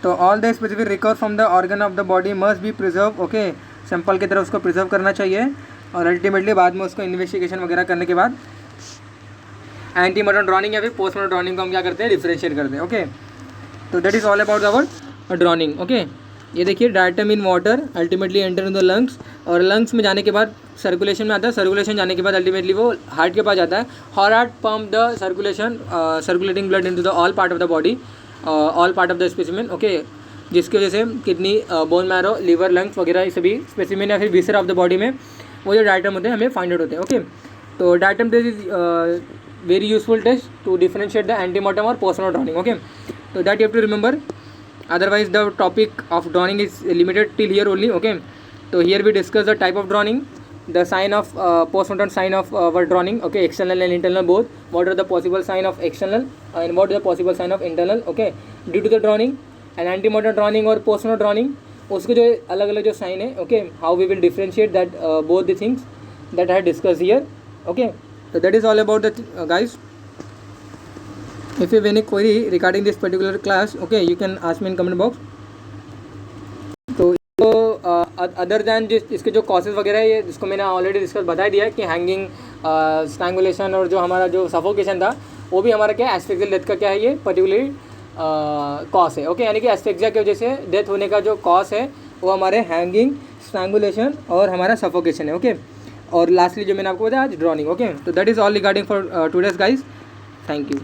तो all the specific record from the organ of the body must be preserve. Okay, sample की तरह उसको प्रिजर्व करना चाहिए और अल्टीमेटली बाद में उसको इन्वेस्टिगेशन वगैरह करने के बाद एंटीमोर्टम ड्रॉनिंग या फिर पोस्टमोर्टम ड्रॉनिंग को हम क्या करते हैं, डिफरेंशिएट करते हैं. ओके, तो that is all about our drowning. Okay, ये देखिए diatom in water ultimately enter in the lungs, और लंग्स में जाने के बाद सर्कुलेशन में आता है, सर्कुलेशन जाने के बाद अल्टीमेटली वो हार्ट के पास जाता है. Heart pump the circulation circulating blood into the all part of the body, all part of the specimen. Okay, जिसकी वजह से kidney, bone marrow, liver, lungs वगैरह ये सभी स्पेसिमेन या फिर विसर ऑफ द बॉडी में वो जो डायटम होते हैं हमें फाइंड आउट होते हैं. ओके, तो diatom test is very useful test to differentiate the antemortem और पोस्टमोर्टम ड्रॉनिंग. ओके, तो that you have to remember, otherwise the topic of drawing is limited till here only. Okay, so here we discuss the type of drawing, the sign of postmortem sign of our drawing. Okay, external and internal both. What are the possible sign of external and what are the possible sign of internal? Okay, due to the drawing and antemortem drawing or postmortem drawing, उसके जो अलग अलग जो sign है. Okay, how we will differentiate that both the things that I had discussed here. Okay, so that is all about the guys. If you have any query regarding this particular class, okay, you can ask me in comment box. तो अदर दैन इसके जो कॉसेज वगैरह है, ये जिसको मैंने ऑलरेडी डिस्कस बता दिया है कि हैंगिंग, स्ट्रैंगुलेशन और जो हमारा जो सफोकेशन था वो भी हमारा क्या है, एस्फिक्सियल डेथ का क्या है, ये पर्टिकुलरली कॉज है. ओके, यानी कि एस्फिक्सिया की वजह से डेथ होने का जो कॉज है वो हमारे हैंगिंग, स्ट्रैंगुलेशन और हमारा सफोकेशन है. ओके, और लास्टली जो मैंने आपको बताया आज ड्रॉनिंग. ओके, तो that is all regarding for today's guys. Thank you.